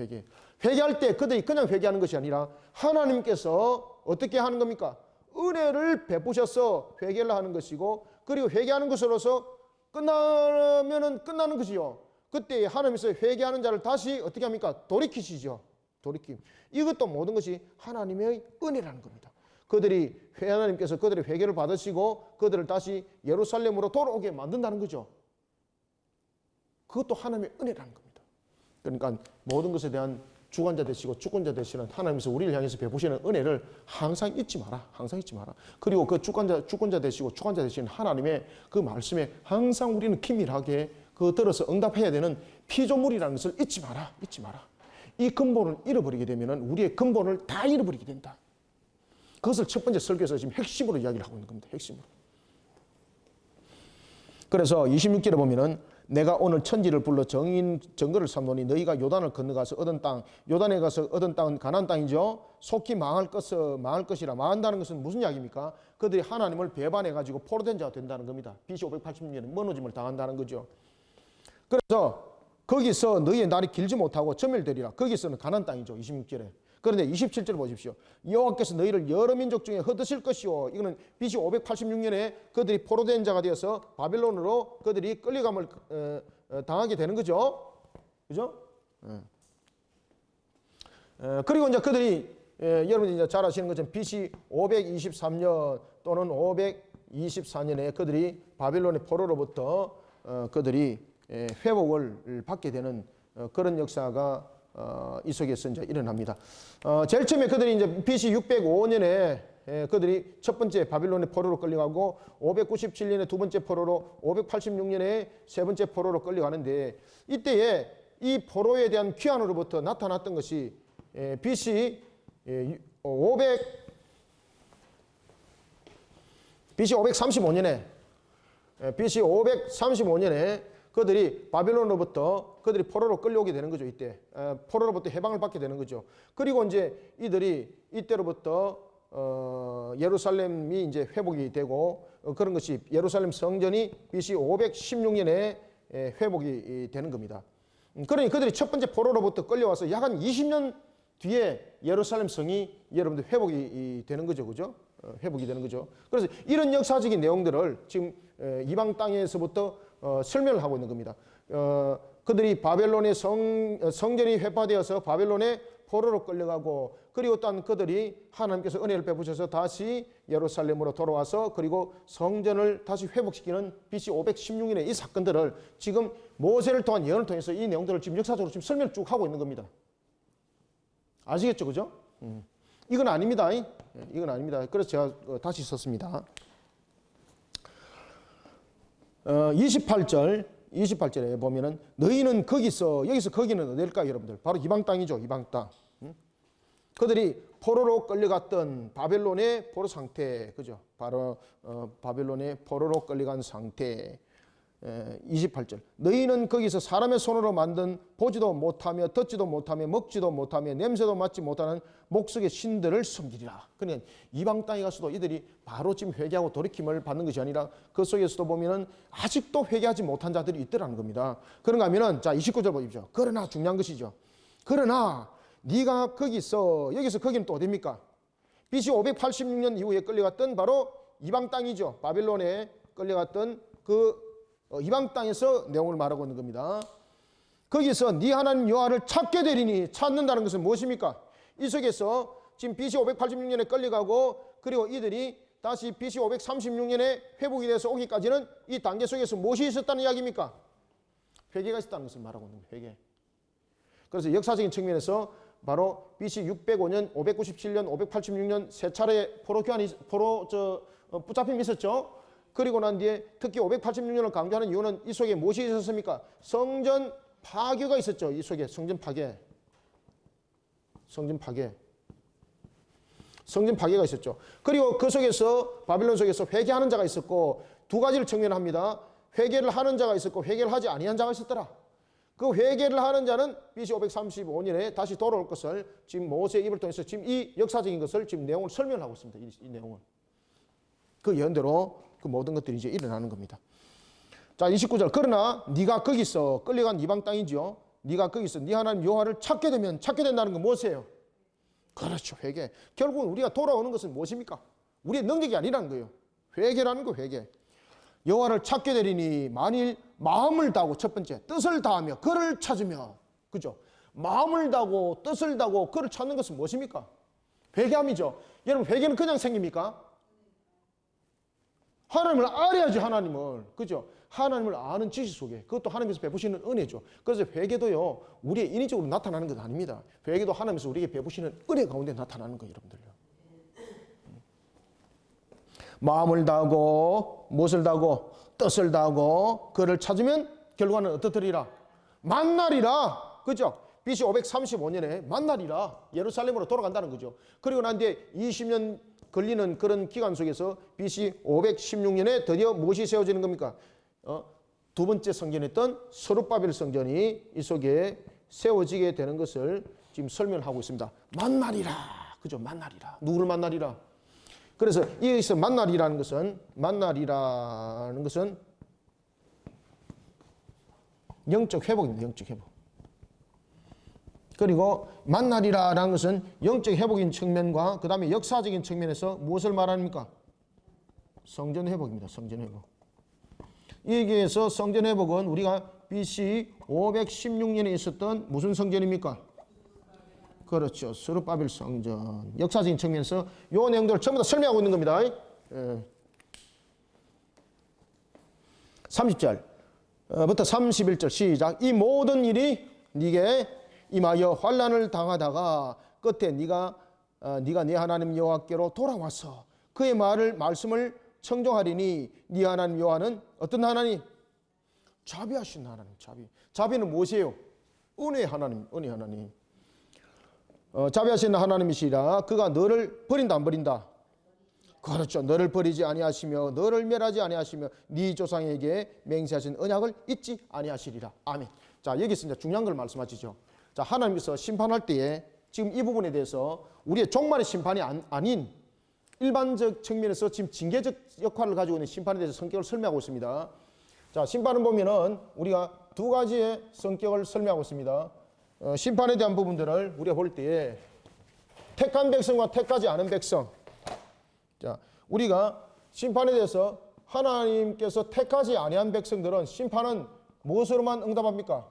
회개할 때 그들이 그냥 회개하는 것이 아니라 하나님께서 어떻게 하는 겁니까? 은혜를 베푸셔서 회개를 하는 것이고 그리고 회개하는 것으로서 끝나면은 끝나는 것이요. 그때 하나님께서 회개하는 자를 다시 어떻게 합니까? 돌이키시죠. 돌이킴. 이것도 모든 것이 하나님의 은혜라는 겁니다. 하나님께서 그들의 회개를 받으시고 그들을 다시 예루살렘으로 돌아오게 만든다는 거죠. 그것도 하나님의 은혜라는 겁니다. 그러니까 모든 것에 대한 주관자 되시고 주권자 되시는 하나님께서 우리를 향해서 베푸시는 은혜를 항상 잊지 마라. 그리고 그 주권자 되시고 주관자 되시는 하나님의 그 말씀에 항상 우리는 긴밀하게 들어서 응답해야 되는 피조물이라는 것을 잊지 마라. 이 근본을 잃어버리게 되면 우리의 근본을 다 잃어버리게 된다. 그것을 첫 번째 설교에서 지금 핵심으로 이야기를 하고 있는 겁니다. 핵심으로. 그래서 26절에 보면은 내가 오늘 천지를 불러 정거를 삼노니 너희가 요단을 건너가서 얻은 땅, 요단에 가서 얻은 땅은 가나안 땅이죠. 속히 망할 것이라. 망한다는 것은 무슨 이야기입니까? 그들이 하나님을 배반해가지고 포로된 자가 된다는 겁니다. BC 586년에 무너짐을 당한다는 거죠. 그래서 거기서 너희의 날이 길지 못하고 저멸되리라. 거기서는 가나안 땅이죠. 26절에. 그런데 27절 보십시오. 여호와께서 너희를 여러 민족 중에 흩으실 것이요. 이거는 BC 586년에 그들이 포로된 자가 되어서 바벨론으로 그들이 끌려감을 당하게 되는 거죠. 그죠? 그리고 이제 그들이 여러분이 이제 잘 아시는 것처럼 BC 523년 또는 524년에 그들이 바벨론의 포로로부터 그들이 회복을 받게 되는 그런 역사가 이 속에서 이제 일어납니다. 제일 처음에 그들이 이제 BC 605년에 그들이 첫 번째 바빌론의 포로로 끌려가고 597년에 두 번째 포로로 586년에 세 번째 포로로 끌려가는데 이때에 이 포로에 대한 귀환으로부터 나타났던 것이 BC 535년에 그들이 바빌론으로부터 그들이 포로로 끌려오게 되는 거죠. 이때 포로로부터 해방을 받게 되는 거죠. 그리고 이제 이들이 이때로부터 예루살렘이 이제 회복이 되고 그런 것이 예루살렘 성전이 BC 516년에 회복이 되는 겁니다. 그러니 그들이 첫 번째 포로로부터 끌려와서 약 한 20년 뒤에 예루살렘 성이 여러분들 회복이 되는 거죠. 그죠? 회복이 되는 거죠. 그래서 이런 역사적인 내용들을 지금 이방 땅에서부터 설명을 하고 있는 겁니다. 그들이 바벨론의 성전이 회파되어서 바벨론의 포로로 끌려가고, 그리고 또한 그들이 하나님께서 은혜를 베푸셔서 다시 예루살렘으로 돌아와서 그리고 성전을 다시 회복시키는 BC 516년의 이 사건들을 지금 모세를 통한 예언을 통해서 이 내용들을 지금 역사적으로 지금 설명을 쭉 하고 있는 겁니다. 아시겠죠? 그죠? 이건 아닙니다. 이건 아닙니다. 그래서 제가 다시 썼습니다. 28절에 보면은 너희는 거기서, 여기서 거기는 어딜까요, 여러분들? 바로 이방 땅이죠. 이방 땅. 그들이 포로로 끌려갔던 바벨론의 포로 상태, 그죠? 바로 바벨론의 포로로 끌려간 상태. 28절. 너희는 거기서 사람의 손으로 만든 보지도 못하며 듣지도 못하며 먹지도 못하며 냄새도 맡지 못하는 목석의 신들을 섬기리라. 그러니까 이방 땅에 가서도 이들이 바로 지금 회개하고 돌이킴을 받는 것이 아니라 그 속에서도 보면은 아직도 회개하지 못한 자들이 있더라는 겁니다. 그런가 하면은 자 29절 보십시오. 그러나 중요한 것이죠. 그러나 네가 거기서, 여기서 거기는 또 어디입니까? BC 586년 이후에 끌려갔던 바로 이방 땅이죠. 바벨론에 끌려갔던 그 이방 땅에서 내용을 말하고 있는 겁니다. 거기서 네 하나님 여호와를 찾게 되리니, 찾는다는 것은 무엇입니까? 이 속에서 지금 BC 586년에 끌려가고 그리고 이들이 다시 BC 536년에 회복이 돼서 오기까지는 이 단계 속에서 무엇이 있었다는 이야기입니까? 회개가 있었다는 것을 말하고 있는 거예요. 회개. 그래서 역사적인 측면에서 바로 BC 605년, 597년, 586년 세 차례 붙잡힘이 있었죠. 그리고 난 뒤에 특히 586년을 강조하는 이유는 이 속에 무엇이 있었습니까? 성전 파괴가 있었죠. 이 속에 성전 파괴가 있었죠. 그리고 그 속에서 바빌론 속에서 회개하는 자가 있었고, 두 가지를 측면합니다. 회개를 하는 자가 있었고 회개를 하지 아니한 자가 있었더라. 그 회개를 하는 자는 BC 535년에 다시 돌아올 것을 지금 모세의 입을 통해서 지금 이 역사적인 것을 지금 내용을 설명하고 있습니다. 이 내용을. 그 예언대로 그 모든 것들이 이제 일어나는 겁니다. 자, 29절. 그러나 네가 거기서 끌려간 이방 땅이죠. 네가 거기서 네 하나님 여호와를 찾게 되면, 찾게 된다는 건 무엇이에요? 그렇죠. 회개. 결국은 우리가 돌아오는 것은 무엇입니까? 우리의 능력이 아니라는 거예요. 회개라는 거, 회개. 여호와를 찾게 되리니 만일 마음을 다하고, 첫 번째 뜻을 다하며 그를 찾으며, 그죠? 마음을 다하고 뜻을 다하고 그를 찾는 것은 무엇입니까? 회개함이죠. 여러분, 회개는 그냥 생깁니까? 하나님을 알아야지. 하나님을, 그죠? 하나님을 아는 지식 속에, 그것도 하나님께서 베푸시는 은혜죠. 그래서 회개도요 우리의 인위적으로 나타나는 것 아닙니다. 회개도 하나님께서 우리에게 베푸시는 은혜 가운데 나타나는 거예요, 여러분들요. 마음을 다하고 무엇을 다하고 뜻을 다하고 그를 찾으면 결과는 어떻더리라? 만나리라. 그죠? BC 535년에 만나리라. 예루살렘으로 돌아간다는 거죠. 그리고 난 뒤에 20년 걸리는 그런 기간 속에서 BC 516년에 드디어 무엇이 세워지는 겁니까? 두 번째 성전이었던 스룹바벨 성전이 이 속에 세워지게 되는 것을 지금 설명하고 있습니다. 만나리라. 그죠? 만나리라. 누구를 만나리라? 그래서 여기서 만나리라는 것은 영적 회복입니다. 영적 회복. 그리고 만나리라는 것은 영적 회복인 측면과 그 다음에 역사적인 측면에서 무엇을 말합니까? 성전 회복입니다. 성전 회복. 여기에서 성전 회복은 우리가 BC 516년에 있었던 무슨 성전입니까? 그렇죠. 스룹바벨 성전. 역사적인 측면에서 이 내용들을 전부 다 설명하고 있는 겁니다. 30절부터 31절 시작. 이 모든 일이 네게 임하여 환난을 당하다가 끝에 네가 네 하나님 여호와께로 돌아와서 그의 말씀을 청종하리니 네 하나님 여호와는 어떤 하나님? 자비하신 하나님. 자비는 무엇이에요? 은혜의 하나님. 은혜의 하나님. 자비하신 하나님이시라. 그가 너를 버린다 안 버린다? 그렇죠. 너를 버리지 아니하시며 너를 멸하지 아니하시며 네 조상에게 맹세하신 언약을 잊지 아니하시리라. 아멘. 자, 여기서 이제 중요한 걸 말씀하시죠. 자, 하나님께서 심판할 때에 지금 이 부분에 대해서 우리의 종말의 심판이 아닌 일반적 측면에서 지금 징계적 역할을 가지고 있는 심판에 대해서 성격을 설명하고 있습니다. 자, 심판은 보면은 우리가 두 가지의 성격을 설명하고 있습니다. 심판에 대한 부분들을 우리가 볼 때에 택한 백성과 택하지 않은 백성. 자, 우리가 심판에 대해서 하나님께서 택하지 아니한 백성들은 심판은 무엇으로만 응답합니까?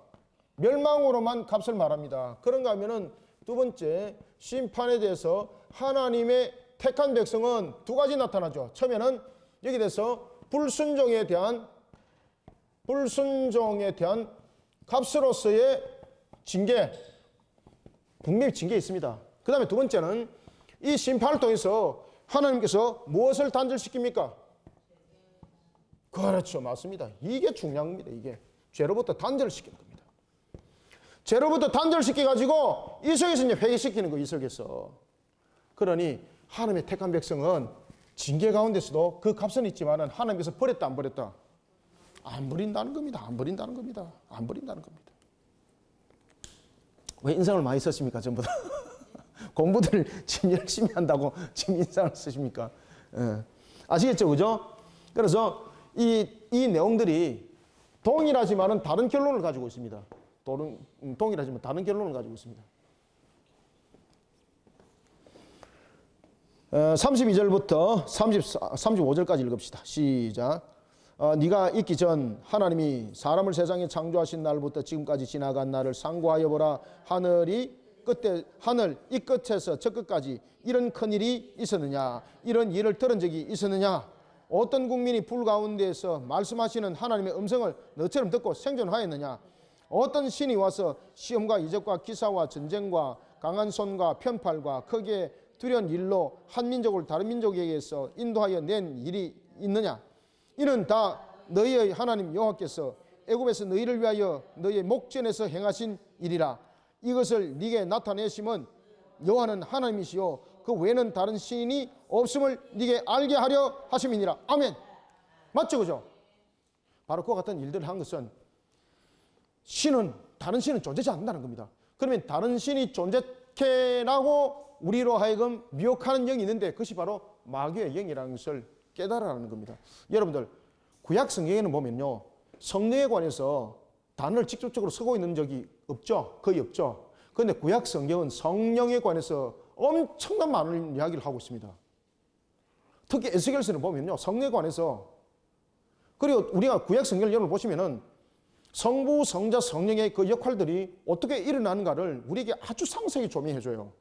멸망으로만 값을 말합니다. 그런가 하면은 두 번째, 심판에 대해서 하나님의 택한 백성은 두 가지 나타나죠. 처음에는 여기 대해서 불순종에 대한 값으로서의 징계, 분명히 징계 있습니다. 그 다음에 두 번째는 이 심판을 통해서 하나님께서 무엇을 단절시킵니까? 그렇죠. 맞습니다. 이게 중요한 겁니다. 이게 죄로부터 단절을 시키는 겁니다. 죄로부터 단절시켜가지고 이 속에서 이제 회개시키는 거예요. 이 속에서. 그러니 하나님의 택한 백성은 징계 가운데서도 그 값은 있지만은 하나님께서 버렸다 안 버렸다? 안 버린다는 겁니다. 안 버린다는 겁니다. 안 버린다는 겁니다. 왜 인상을 많이 썼습니까? 전부 다. 공부들 지금 열심히 한다고 지금 인상을 쓰십니까? 예. 아시겠죠? 그죠? 그래서 이 내용들이 동일하지만은 다른 결론을 가지고 있습니다. 동일하지만 다른 결론을 가지고 있습니다. 32절부터 35절까지 읽읍시다. 시작. 네가 있기 전 하나님이 사람을 세상에 창조하신 날부터 지금까지 지나간 날을 상고하여 보라. 하늘 이 끝에서 저 끝까지 이런 큰 일이 있었느냐? 이런 일을 들은 적이 있었느냐? 어떤 국민이 불 가운데에서 말씀하시는 하나님의 음성을 너처럼 듣고 생존하였느냐? 어떤 신이 와서 시험과 이적과 기사와 전쟁과 강한 손과 편팔과 크게 두려운 일로 한 민족을 다른 민족에게서 인도하여 낸 일이 있느냐? 이는 다 너희의 하나님 여호와께서 애굽에서 너희를 위하여 너희의 목전에서 행하신 일이라. 이것을 네게 나타내심은 여호와는 하나님이시요 그 외에는 다른 신이 없음을 네게 알게 하려 하심이니라. 아멘. 맞죠, 그죠? 바로 그와 같은 일들을 한 것은 다른 신은 존재하지 않는다는 겁니다. 그러면 다른 신이 존재케라고 우리로 하여금 미혹하는 영이 있는데 그것이 바로 마귀의 영이라는 것을 깨달으라는 겁니다. 여러분들 구약 성경에는 보면요, 성령에 관해서 단어를 직접적으로 쓰고 있는 적이 없죠. 거의 없죠. 그런데 구약 성경은 성령에 관해서 엄청난 많은 이야기를 하고 있습니다. 특히 에스겔서는 보면요, 성령에 관해서, 그리고 우리가 구약 성경을 여러분 보시면은 성부, 성자, 성령의 그 역할들이 어떻게 일어나는가를 우리에게 아주 상세히 조명해줘요.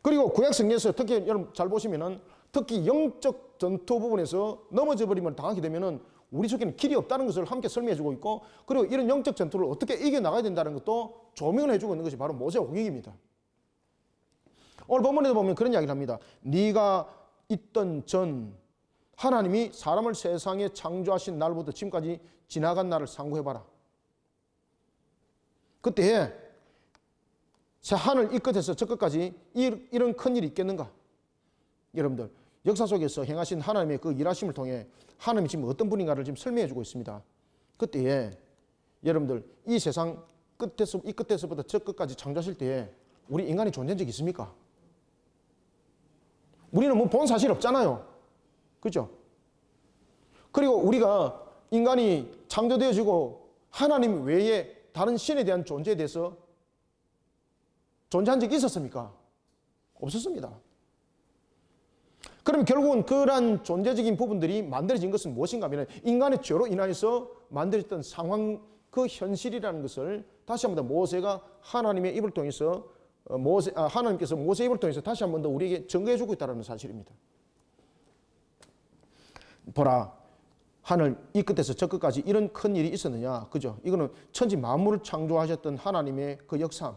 그리고 구약 성경에서 특히 여러분 잘 보시면은 특히 영적 전투 부분에서 넘어져 버리면 당하게 되면은 우리 속에는 길이 없다는 것을 함께 설명해주고 있고, 그리고 이런 영적 전투를 어떻게 이겨나가야 된다는 것도 조명을 해주고 있는 것이 바로 모세 오경입니다. 오늘 본문에도 보면 그런 이야기를 합니다. 네가 있던 전 하나님이 사람을 세상에 창조하신 날부터 지금까지 지나간 날을 상고해봐라. 그때 하늘 이 끝에서 저 끝까지 이런 큰 일이 있겠는가? 여러분들 역사 속에서 행하신 하나님의 그 일하심을 통해 하나님이 지금 어떤 분인가를 지금 설명해 주고 있습니다. 그때에 여러분들 이 세상 이 끝에서부터 저 끝까지 창조하실 때에 우리 인간이 존재한 적이 있습니까? 우리는 뭐 본 사실 없잖아요. 그죠? 그리고 우리가 인간이 창조되어지고 하나님 외에 다른 신에 대한 존재에 대해서 존재한 적이 있었습니까? 없었습니다. 그럼 결국은 그러한 존재적인 부분들이 만들어진 것은 무엇인가 하면 인간의 죄로 인하여서 만들어졌던 상황, 그 현실이라는 것을 다시 한 번 더 모세가 하나님의 입을 통해서 하나님께서 모세의 입을 통해서 다시 한 번 더 우리에게 증거해 주고 있다는 사실입니다. 보라, 하늘 이 끝에서 저 끝까지 이런 큰 일이 있었느냐? 그죠? 이거는 천지 만물을 창조하셨던 하나님의 그 역사.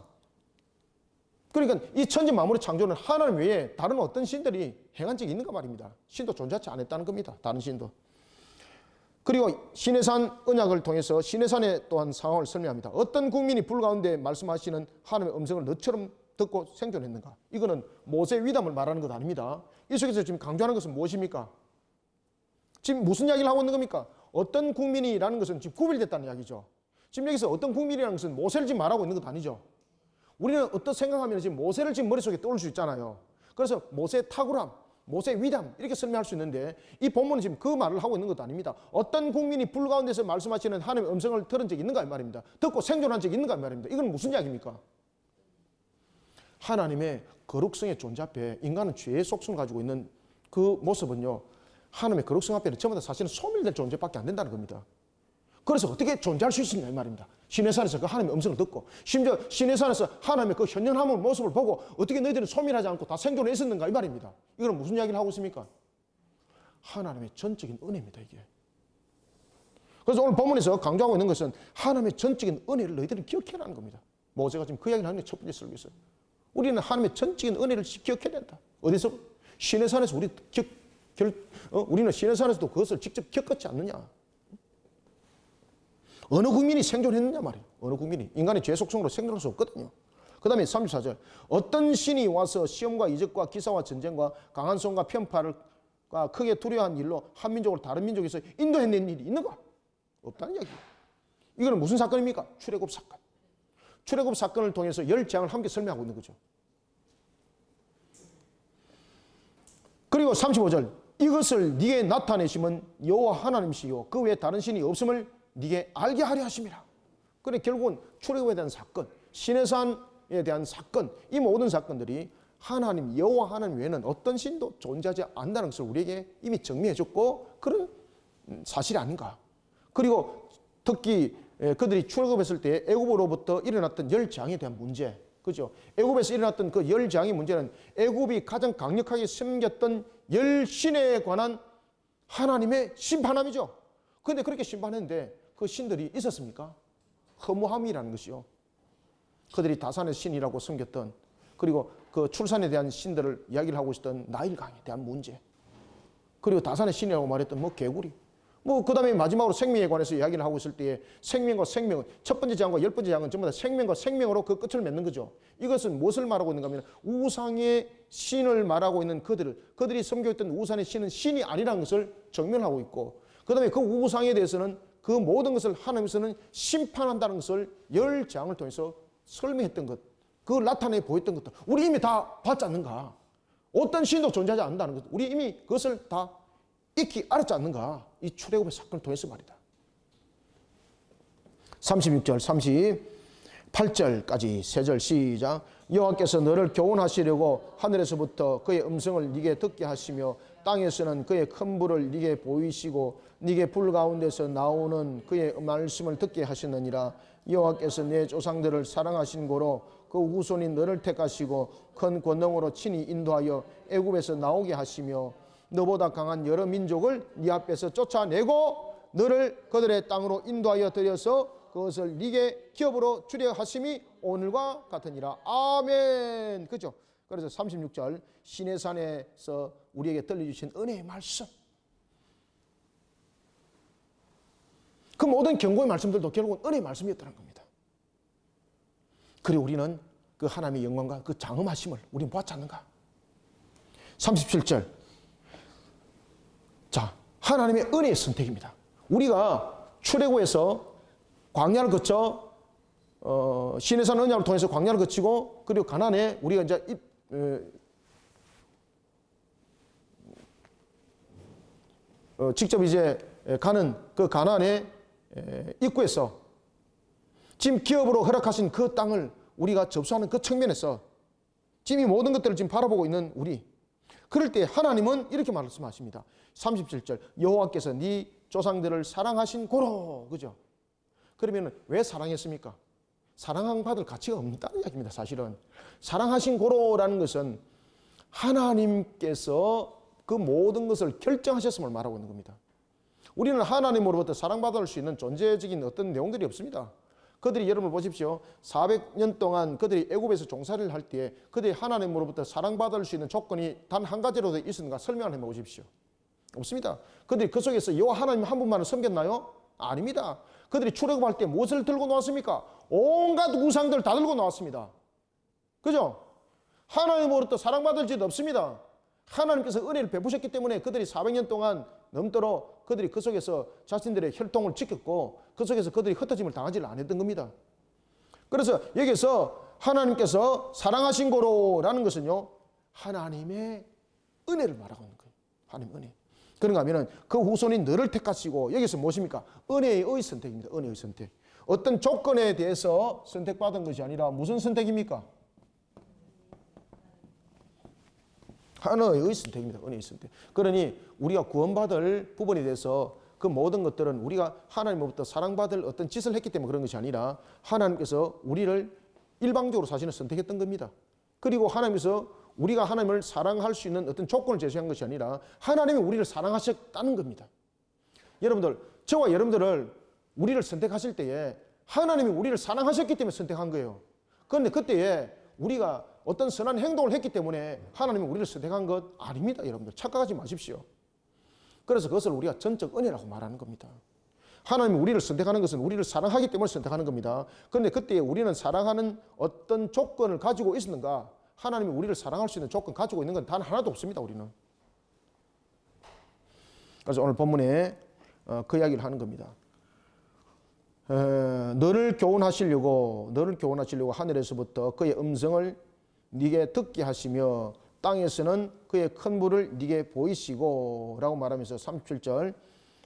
그러니까 이 천지 만물의 창조는 하나님 외에 다른 어떤 신들이 행한 적이 있는가 말입니다. 신도 존재하지 않았다는 겁니다. 다른 신도. 그리고 시내산 언약을 통해서 시내산의 또한 상황을 설명합니다. 어떤 국민이 불 가운데 말씀하시는 하나님의 음성을 너처럼 듣고 생존했는가? 이거는 모세의 위담을 말하는 것 아닙니다. 이 속에서 지금 강조하는 것은 무엇입니까? 지금 무슨 이야기를 하고 있는 겁니까? 어떤 국민이라는 것은 지금 구별됐다는 이야기죠. 지금 여기서 어떤 국민이라는 것은 모세를 지금 말하고 있는 것 아니죠. 우리는 어떻게 생각하면 지금 모세를 지금 머릿속에 떠올 수 있잖아요. 그래서 모세의 탁월함, 모세의 위대함 이렇게 설명할 수 있는데 이 본문은 지금 그 말을 하고 있는 것도 아닙니다. 어떤 국민이 불 가운데서 말씀하시는 하나님의 음성을 들은 적이 있는가 이 말입니다. 듣고 생존한 적이 있는가 이 말입니다. 이건 무슨 이야기입니까? 하나님의 거룩성의 존재 앞에 인간은 죄의 속성을 가지고 있는 그 모습은요, 하나님의 거룩성 앞에는 전부 다 사실은 소멸될 존재밖에 안 된다는 겁니다. 그래서 어떻게 존재할 수 있느냐 이 말입니다. 시내산에서 그 하나님의 음성을 듣고, 심지어 시내산에서 하나님의 그 현현함의 모습을 보고 어떻게 너희들은 소멸하지 않고 다 생존해 있었는가 이 말입니다. 이건 무슨 이야기를 하고 있습니까? 하나님의 전적인 은혜입니다, 이게. 그래서 오늘 본문에서 강조하고 있는 것은 하나님의 전적인 은혜를 너희들은 기억해라는 겁니다. 모세가 지금 그 이야기를 하는 게 첫 번째 설교에서 우리는 하나님의 전적인 은혜를 기억해야 된다. 어디서? 시내산에서 우리는 시내산에서도 그것을 직접 겪었지 않느냐. 어느 국민이 생존했느냐 말이에요. 어느 국민이. 인간의 죄 속성으로 생존할 수 없거든요. 그 다음에 34절. 어떤 신이 와서 시험과 이적과 기사와 전쟁과 강한 손과 편파를 크게 두려워한 일로 한 민족을 다른 민족에서 인도해낸 일이 있는가? 없다는 이야기예요. 이거는 무슨 사건입니까? 출애굽 사건. 출애굽 사건을 통해서 10장을 함께 설명하고 있는 거죠. 그리고 35절. 이것을 네게 나타내심은 여호와 하나님이시요 그 외에 다른 신이 없음을 네게 알게 하려 하심이라. 그래 결국은 출애굽에 대한 사건, 시내산에 대한 사건, 이 모든 사건들이 하나님 여호와 하나님 외에는 어떤 신도 존재하지 않는다는 것을 우리에게 이미 정리해 줬고 그런 사실이 아닌가. 그리고 특히 그들이 출애굽했을 때 애굽으로부터 일어났던 10장에 대한 문제, 그죠? 애굽에서 일어났던 그 10장의 문제는 애굽이 가장 강력하게 섬겼던 10신에 관한 하나님의 심판함이죠. 그런데 그렇게 심판했는데 그 신들이 있었습니까? 허무함이라는 것이요. 그들이 다산의 신이라고 섬겼던, 그리고 그 출산에 대한 신들을 이야기를 하고 있었던 나일강에 대한 문제, 그리고 다산의 신이라고 말했던 뭐 개구리, 그 다음에 마지막으로 생명에 관해서 이야기를 하고 있을 때에 생명과 생명은 첫 번째 장과 10번째 장은 전부 다 생명과 생명으로 그 끝을 맺는 거죠. 이것은 무엇을 말하고 있는가 하면 우상의 신을 말하고 있는 그들이 섬겨있던 우상의 신은 신이 아니라는 것을 정면하고 있고, 그 다음에 그 우상에 대해서는 그 모든 것을 하나님께서는 심판한다는 것을 10장을 통해서 설명했던 것, 그걸 나타내 보였던 것들 우리 이미 다 봤지 않는가? 어떤 신도 존재하지 않는다는 것 우리 이미 그것을 다 익히 알았지 않는가? 이 출애굽의 사건을 통해서 말이다. 36절 38절까지 세 절 시작. 여호와께서 너를 교훈하시려고 하늘에서부터 그의 음성을 네게 듣게 하시며 땅에서는 그의 큰 불을 네게 보이시고 네게 불 가운데서 나오는 그의 말씀을 듣게 하시느니라. 여호와께서 내 조상들을 사랑하신 고로 그 후손인 너를 택하시고 큰 권능으로 친히 인도하여 애굽에서 나오게 하시며 너보다 강한 여러 민족을 네 앞에서 쫓아내고 너를 그들의 땅으로 인도하여 들여서 그것을 네게 기업으로 주려 하심이 오늘과 같으니라. 아멘. 그죠? 그래서 36절 시내산에서 우리에게 들려주신 은혜의 말씀, 그 모든 경고의 말씀들도 결국은 은혜의 말씀이었다는 겁니다. 그리고 우리는 그 하나님의 영광과 그 장엄하심을 우리는 보았지 않는가? 37절. 자, 하나님의 은혜의 선택입니다. 우리가 출애굽에서 광야를 거쳐 시내산 언약을 통해서 광야를 거치고 그리고 가나안에 우리가 이제 직접 이제 가는 그 가나안의 입구에서 지금 기업으로 허락하신 그 땅을 우리가 접수하는 그 측면에서 지금 이 모든 것들을 지금 바라보고 있는 우리, 그럴 때 하나님은 이렇게 말씀하십니다. 37절 여호와께서 네 조상들을 사랑하신 고로, 그죠? 그러면 왜 사랑했습니까? 사랑함 받을 가치가 없다는 이야기입니다. 사실은 사랑하신 고로라는 것은 하나님께서 그 모든 것을 결정하셨음을 말하고 있는 겁니다. 우리는 하나님으로부터 사랑받을 수 있는 존재적인 어떤 내용들이 없습니다. 그들이, 여러분 보십시오. 400년 동안 그들이 애굽에서 종살이를 할 때 그들이 하나님으로부터 사랑받을 수 있는 조건이 단 한 가지로도 있었는가 설명을 해보십시오. 없습니다. 그들이 그 속에서 여호와 하나님 한 분만을 섬겼나요? 아닙니다. 그들이 출애굽할 때 무엇을 들고 나왔습니까? 온갖 우상들 다 들고 나왔습니다. 그죠? 하나님으로부터 사랑받을 짓 없습니다. 하나님께서 은혜를 베푸셨기 때문에 그들이 400년 동안 넘도록 그들이 그 속에서 자신들의 혈통을 지켰고 그 속에서 그들이 흩어짐을 당하지 않았던 겁니다. 그래서 여기서 하나님께서 사랑하신 고로라는 것은요, 하나님의 은혜를 말하고 있는 거예요. 하나님 은혜. 그런가 하면은 그 후손이 너를 택하시고, 여기서 무엇입니까? 은혜의 선택입니다. 은혜의 선택. 어떤 조건에 대해서 선택받은 것이 아니라 무슨 선택입니까? 하나의 선택입니다. 은혜의 선택. 그러니 우리가 구원받을 부분에 대해서 그 모든 것들은 우리가 하나님으로부터 사랑받을 어떤 짓을 했기 때문에 그런 것이 아니라 하나님께서 우리를 일방적으로 사실은 선택했던 겁니다. 그리고 하나님께서 우리가 하나님을 사랑할 수 있는 어떤 조건을 제시한 것이 아니라 하나님이 우리를 사랑하셨다는 겁니다. 여러분들, 저와 여러분들을 우리를 선택하실 때에 하나님이 우리를 사랑하셨기 때문에 선택한 거예요. 그런데 그때에 우리가 어떤 선한 행동을 했기 때문에 하나님이 우리를 선택한 것 아닙니다. 여러분들 착각하지 마십시오. 그래서 그것을 우리가 전적 은혜라고 말하는 겁니다. 하나님이 우리를 선택하는 것은 우리를 사랑하기 때문에 선택하는 겁니다. 그런데 그때 우리는 사랑하는 어떤 조건을 가지고 있었는가? 하나님이 우리를 사랑할 수 있는 조건 가지고 있는 건 단 하나도 없습니다. 우리는. 그래서 오늘 본문에 그 이야기를 하는 겁니다. 너를 교훈하시려고 하늘에서부터 그의 음성을 네게 듣게 하시며 땅에서는 그의 큰 불을 네게 보이시고 라고 말하면서 37절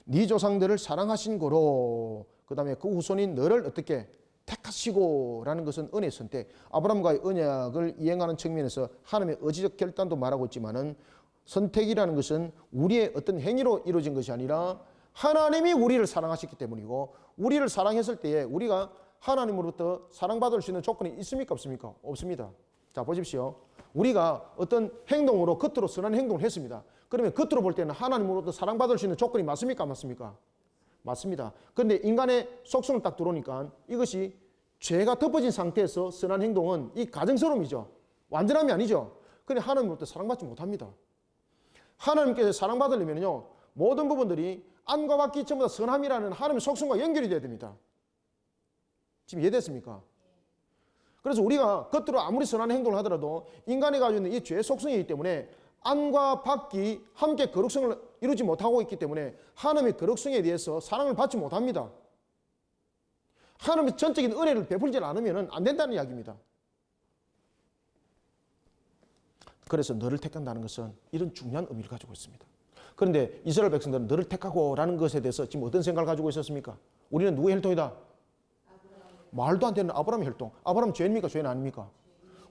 네 조상들을 사랑하신 거로, 그 다음에 그 후손인 너를 어떻게 택하시고 라는 것은 은혜 선택. 아브라함과의 언약을 이행하는 측면에서 하나님의 의지적 결단도 말하고 있지만은 선택이라는 것은 우리의 어떤 행위로 이루어진 것이 아니라 하나님이 우리를 사랑하셨기 때문이고, 우리를 사랑했을 때에 우리가 하나님으로부터 사랑받을 수 있는 조건이 있습니까? 없습니까? 없습니다. 자, 보십시오. 우리가 어떤 행동으로 겉으로 선한 행동을 했습니다. 그러면 겉으로 볼 때는 하나님으로부터 사랑받을 수 있는 조건이 맞습니까? 맞습니까? 맞습니다. 그런데 인간의 속성을 딱 들어오니까 이것이 죄가 덮어진 상태에서 선한 행동은 이 가증스러움이죠. 완전함이 아니죠. 그런데 하나님으로부터 사랑받지 못합니다. 하나님께서 사랑받으려면요, 모든 부분들이 안과 밖이 전부 다 선함이라는 하나님의 속성과 연결이 돼야 됩니다. 지금 이해됐습니까? 그래서 우리가 겉으로 아무리 선한 행동을 하더라도 인간이 가지고 있는 이 죄의 속성이기 때문에 안과 밖이 함께 거룩성을 이루지 못하고 있기 때문에 하나님의 거룩성에 대해서 사랑을 받지 못합니다. 하나님의 전적인 은혜를 베풀지 않으면 안 된다는 이야기입니다. 그래서 너를 택한다는 것은 이런 중요한 의미를 가지고 있습니다. 그런데 이스라엘 백성들은 너를 택하고 라는 것에 대해서 지금 어떤 생각을 가지고 있었습니까? 우리는 누구의 혈통이다? 말도 안 되는 아브라함의 혈통. 아브라함 죄입니까? 죄는 아닙니까?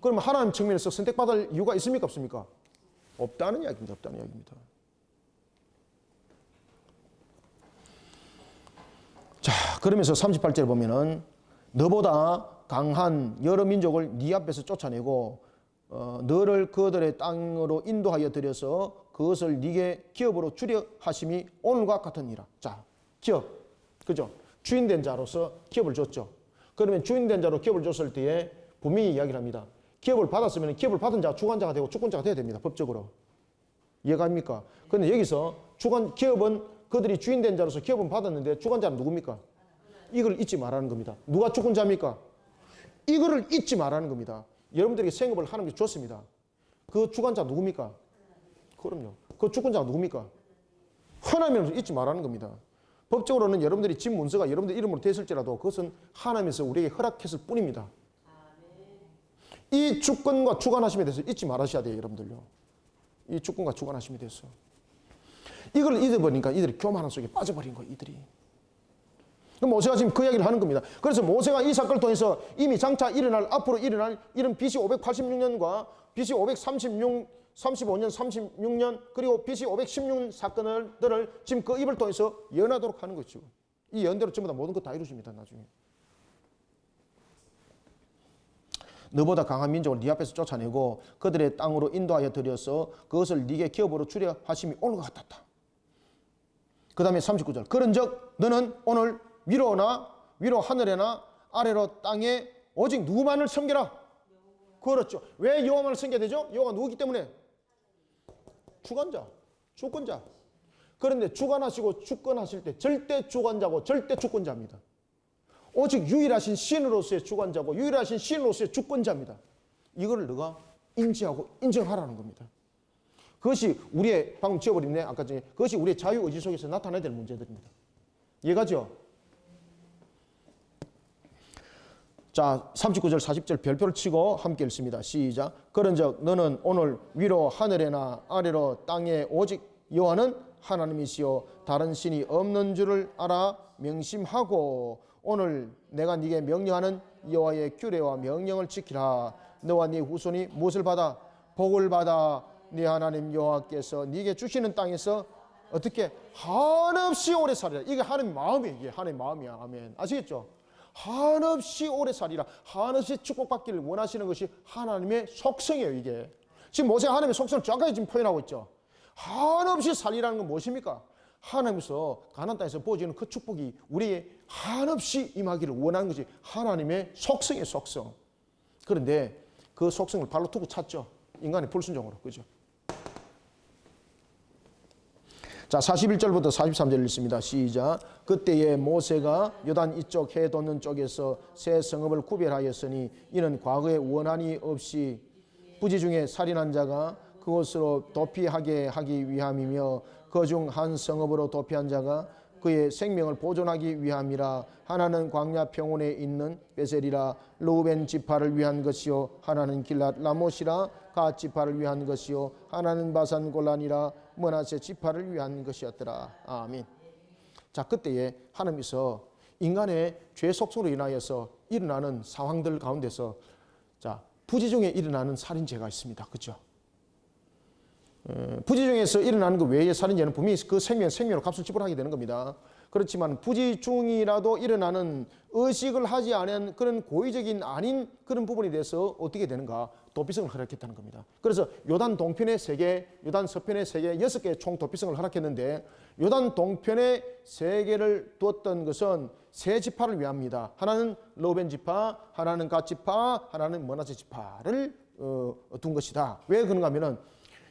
그러면 하나님 측면에서 선택받을 이유가 있습니까? 없습니까? 없다는 이야기입니다. 없다는 이야기입니다. 자, 그러면서 38절에 보면은 너보다 강한 여러 민족을 네 앞에서 쫓아내고 너를 그들의 땅으로 인도하여 들여서 그것을 네게 기업으로 주려 하심이 오늘과 같으니라. 자, 기업, 그죠? 주인된 자로서 기업을 줬죠. 그러면 주인된 자로 기업을 줬을 때에 분명히 이야기를 합니다. 기업을 받았으면 기업을 받은 자가 주관자가 되고 주권자가 돼야 됩니다. 법적으로. 이해가 됩니까? 그런데 여기서 기업은 그들이 주인된 자로서 기업은 받았는데 주관자는 누굽니까? 이걸 잊지 말라는 겁니다. 누가 주권자입니까? 이거를 잊지 말라는 겁니다. 여러분들에게 생업을 하나님께 줬습니다. 그 주관자 누굽니까? 그럼요. 그 주권자가 누굽니까? 하나님을 잊지 말라는 겁니다. 법적으로는 여러분들이 집 문서가 여러분들 이름으로 됐을지라도 그것은 하나님에서 우리에게 허락했을 뿐입니다. 이 주권과 주관하심에 대해서 잊지 말으셔야 돼요, 여러분들요. 이 주권과 주관하심에 대해서. 이걸 잊어버리니까 이들이 교만함 속에 빠져버린 거예요, 이들이. 모세가 지금 그 이야기를 하는 겁니다. 그래서 모세가 이 사건을 통해서 이미 장차 앞으로 일어날 이런 BC 586년과 BC 535년, 36년, 그리고 BC 516년 사건들을 지금 그 입을 통해서 예언하도록 하는 거죠. 이 예언대로 전부 다 모든 것 다 이루어집니다, 나중에. 너보다 강한 민족을 네 앞에서 쫓아내고 그들의 땅으로 인도하여 들여서 그것을 네게 기업으로 주려 하심이 오늘과 같았다. 그 다음에 39절. 그런즉 너는 오늘 위로 하늘에나 아래로 땅에 오직 누구만을 섬겨라. 그렇죠. 왜 여호와만을 섬겨야 되죠? 여호와가 누구기 때문에? 주관자, 주권자. 그런데 주관하시고 주권하실 때 절대 주관자고 절대 주권자입니다. 오직 유일하신 신으로서의 주관자고 유일하신 신으로서의 주권자입니다. 이걸 너가 인지하고 인정하라는 겁니다. 그것이 우리의 방금 지어버렸네. 아까 전에 그것이 우리의 자유의지 속에서 나타나야 될 문제들입니다. 이해가죠? 자, 39절 40절 별표를 치고 함께 읽습니다. 시작. 그런즉 너는 오늘 위로 하늘에나 아래로 땅에 오직 여호와는 하나님이시요 다른 신이 없는 줄을 알아 명심하고 오늘 내가 네게 명령하는 여호와의 규례와 명령을 지키라. 너와 네 후손이 무엇을 받아? 복을 받아 네 하나님 여호와께서 네게 주시는 땅에서 어떻게? 한없이 오래 살리라. 이게 하나님 마음이에요. 이게 하나님 마음이야. 아멘. 아시겠죠? 한없이 오래 살리라. 한없이 축복받기를 원하시는 것이 하나님의 속성이에요. 이게 지금 모세가 하나님의 속성을 정확하게 지금 표현하고 있죠. 한없이 살리라는 건 무엇입니까? 하나님께서 가나안 땅에서 보여주는 그 축복이 우리의 한없이 임하기를 원하는 것이 하나님의 속성이에요. 속성. 그런데 그 속성을 발로 두고 찼죠. 인간의 불순종으로. 그죠? 자, 41절부터 43절 읽습니다. 시작. 그때에 모세가 요단 이쪽 해 돋는 쪽에서 세 성읍을 구별하였으니 이는 과거에 원한이 없이 부지 중에 살인한 자가 그곳으로 도피하게 하기 위함이며 그 중 한 성읍으로 도피한 자가 그의 생명을 보존하기 위함이라. 하나는 광야 평원에 있는 베셀이라. 르우벤 지파를 위한 것이요 하나는 길랏 라못이라. 갓 지파를 위한 것이요 하나는 바산 골란이라. 므낫세 지파를 위한 것이었더라. 아멘. 자, 그때에 하나님께서 인간의 죄 속성으로 인하여서 일어나는 상황들 가운데서 자, 부지 중에 일어나는 살인죄가 있습니다. 그렇죠? 부지 중에서 일어나는 그 외의 살인죄는 분명히 그 생명으로 값을 지불하게 되는 겁니다. 그렇지만 부지 중이라도 일어나는 의식을 하지 않은 그런 고의적인 아닌 그런 부분에 대해서 어떻게 되는가? 도피성을 허락했다는 겁니다. 그래서 요단 동편에 3개, 요단 서편에 3개, 6개의 총 도피성을 허락했는데 요단 동편에 3개를 두었던 것은 세 지파를 위함입니다. 하나는 르우벤 지파, 하나는 갓 지파, 하나는 므낫세 지파를 둔 것이다. 왜 그런가 하면은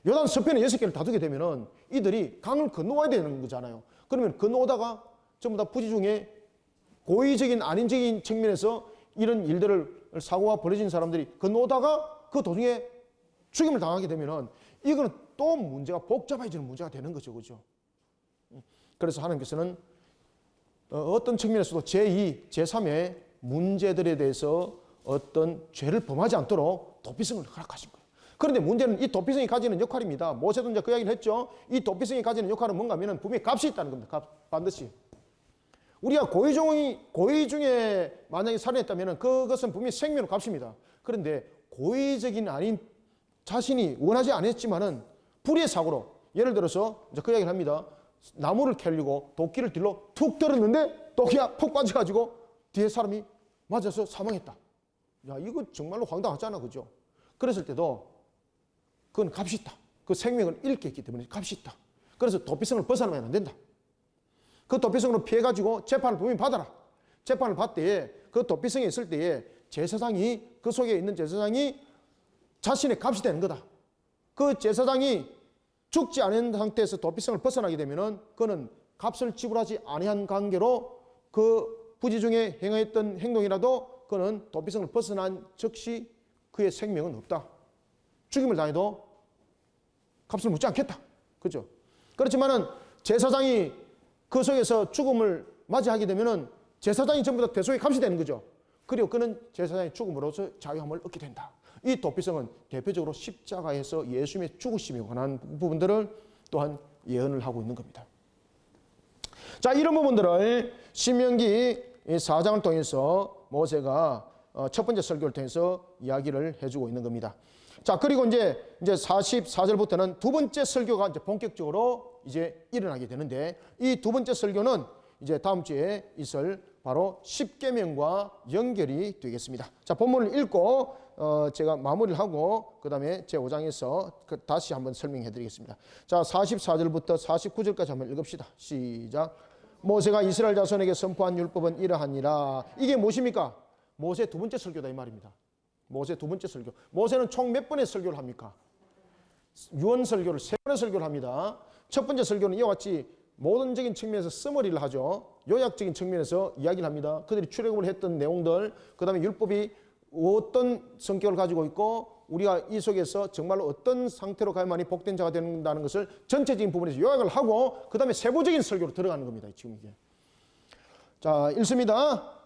요단 서편에 6개를 다 두게 되면은 이들이 강을 건너와야 되는 거잖아요. 그러면 건너오다가 전부 다 부지 중에 고의적인 아닌적인 측면에서 이런 일들을 사고가 벌어진 사람들이 건너오다가 그 도중에 죽임을 당하게 되면은 이거는 또 문제가 복잡해지는 문제가 되는 거죠. 그죠? 그래서 하나님께서는 어떤 측면에서도 제2, 제3의 문제들에 대해서 어떤 죄를 범하지 않도록 도피성을 허락하신 거예요. 그런데 문제는 이 도피성이 가지는 역할입니다. 모세도 이제 그 이야기를 했죠. 이 도피성이 가지는 역할은 뭔가 하면 분명히 값이 있다는 겁니다. 값, 반드시. 우리가 고의 중에 만약에 살인했다면 그것은 분명히 생명의 값입니다. 그런데 고의적인 아닌 자신이 원하지 않았지만은 불의의 사고로 예를 들어서 이제 그 이야기를 합니다. 나무를 캐려고 도끼를 들러 툭 들었는데 도끼가 푹 빠져가지고 뒤에 사람이 맞아서 사망했다. 야, 이거 정말로 황당하잖아. 그죠? 그랬을 때도 그건 값이 있다. 그 생명을 잃게 했기 때문에 값이 있다. 그래서 도피성을 벗어나면 안 된다. 그 도피성으로 피해가지고 재판을 분명히 받아라. 재판을 받을 때에 그 도피성에 있을 때에 제사장이 그 속에 있는 제사장이 자신의 값이 되는 거다. 그 제사장이 죽지 않은 상태에서 도피성을 벗어나게 되면은 그는 값을 지불하지 아니한 관계로 그 부지 중에 행했던 행동이라도 그는 도피성을 벗어난 즉시 그의 생명은 없다. 죽임을 당해도 값을 묻지 않겠다. 그죠? 그렇지만은 제사장이 그 속에서 죽음을 맞이하게 되면은 제사장이 전부 다 대속의 값이 되는 거죠. 그리고 그는 제사장의 죽음으로서 자유함을 얻게 된다. 이 도피성은 대표적으로 십자가에서 예수님의 죽으심에 관한 부분들을 또한 예언을 하고 있는 겁니다. 자, 이런 부분들을 신명기 4장을 통해서 모세가 첫 번째 설교를 통해서 이야기를 해주고 있는 겁니다. 자, 그리고 이제 44절부터는 두 번째 설교가 이제 본격적으로 이제 일어나게 되는데 이 두 번째 설교는 이제 다음 주에 있을 바로 십계명과 연결이 되겠습니다. 자, 본문을 읽고 제가 마무리를 하고 그 다음에 제 5장에서 다시 한번 설명해 드리겠습니다. 자, 44절부터 49절까지 한번 읽읍시다. 시작. 모세가 이스라엘 자손에게 선포한 율법은 이러하니라. 이게 무엇입니까? 모세 두 번째 설교다 이 말입니다. 모세 두 번째 설교. 모세는 총 몇 번의 설교를 합니까? 유언 설교를 3번의 설교를 합니다. 첫 번째 설교는 이와 같이 모든적인 측면에서 서머리를 하죠. 요약적인 측면에서 이야기를 합니다. 그들이 출애굽을 했던 내용들, 그 다음에 율법이 어떤 성격을 가지고 있고 우리가 이 속에서 정말로 어떤 상태로 가야만이 복된 자가 된다는 것을 전체적인 부분에서 요약을 하고 그 다음에 세부적인 설교로 들어가는 겁니다. 지금 이게. 자, 읽습니다.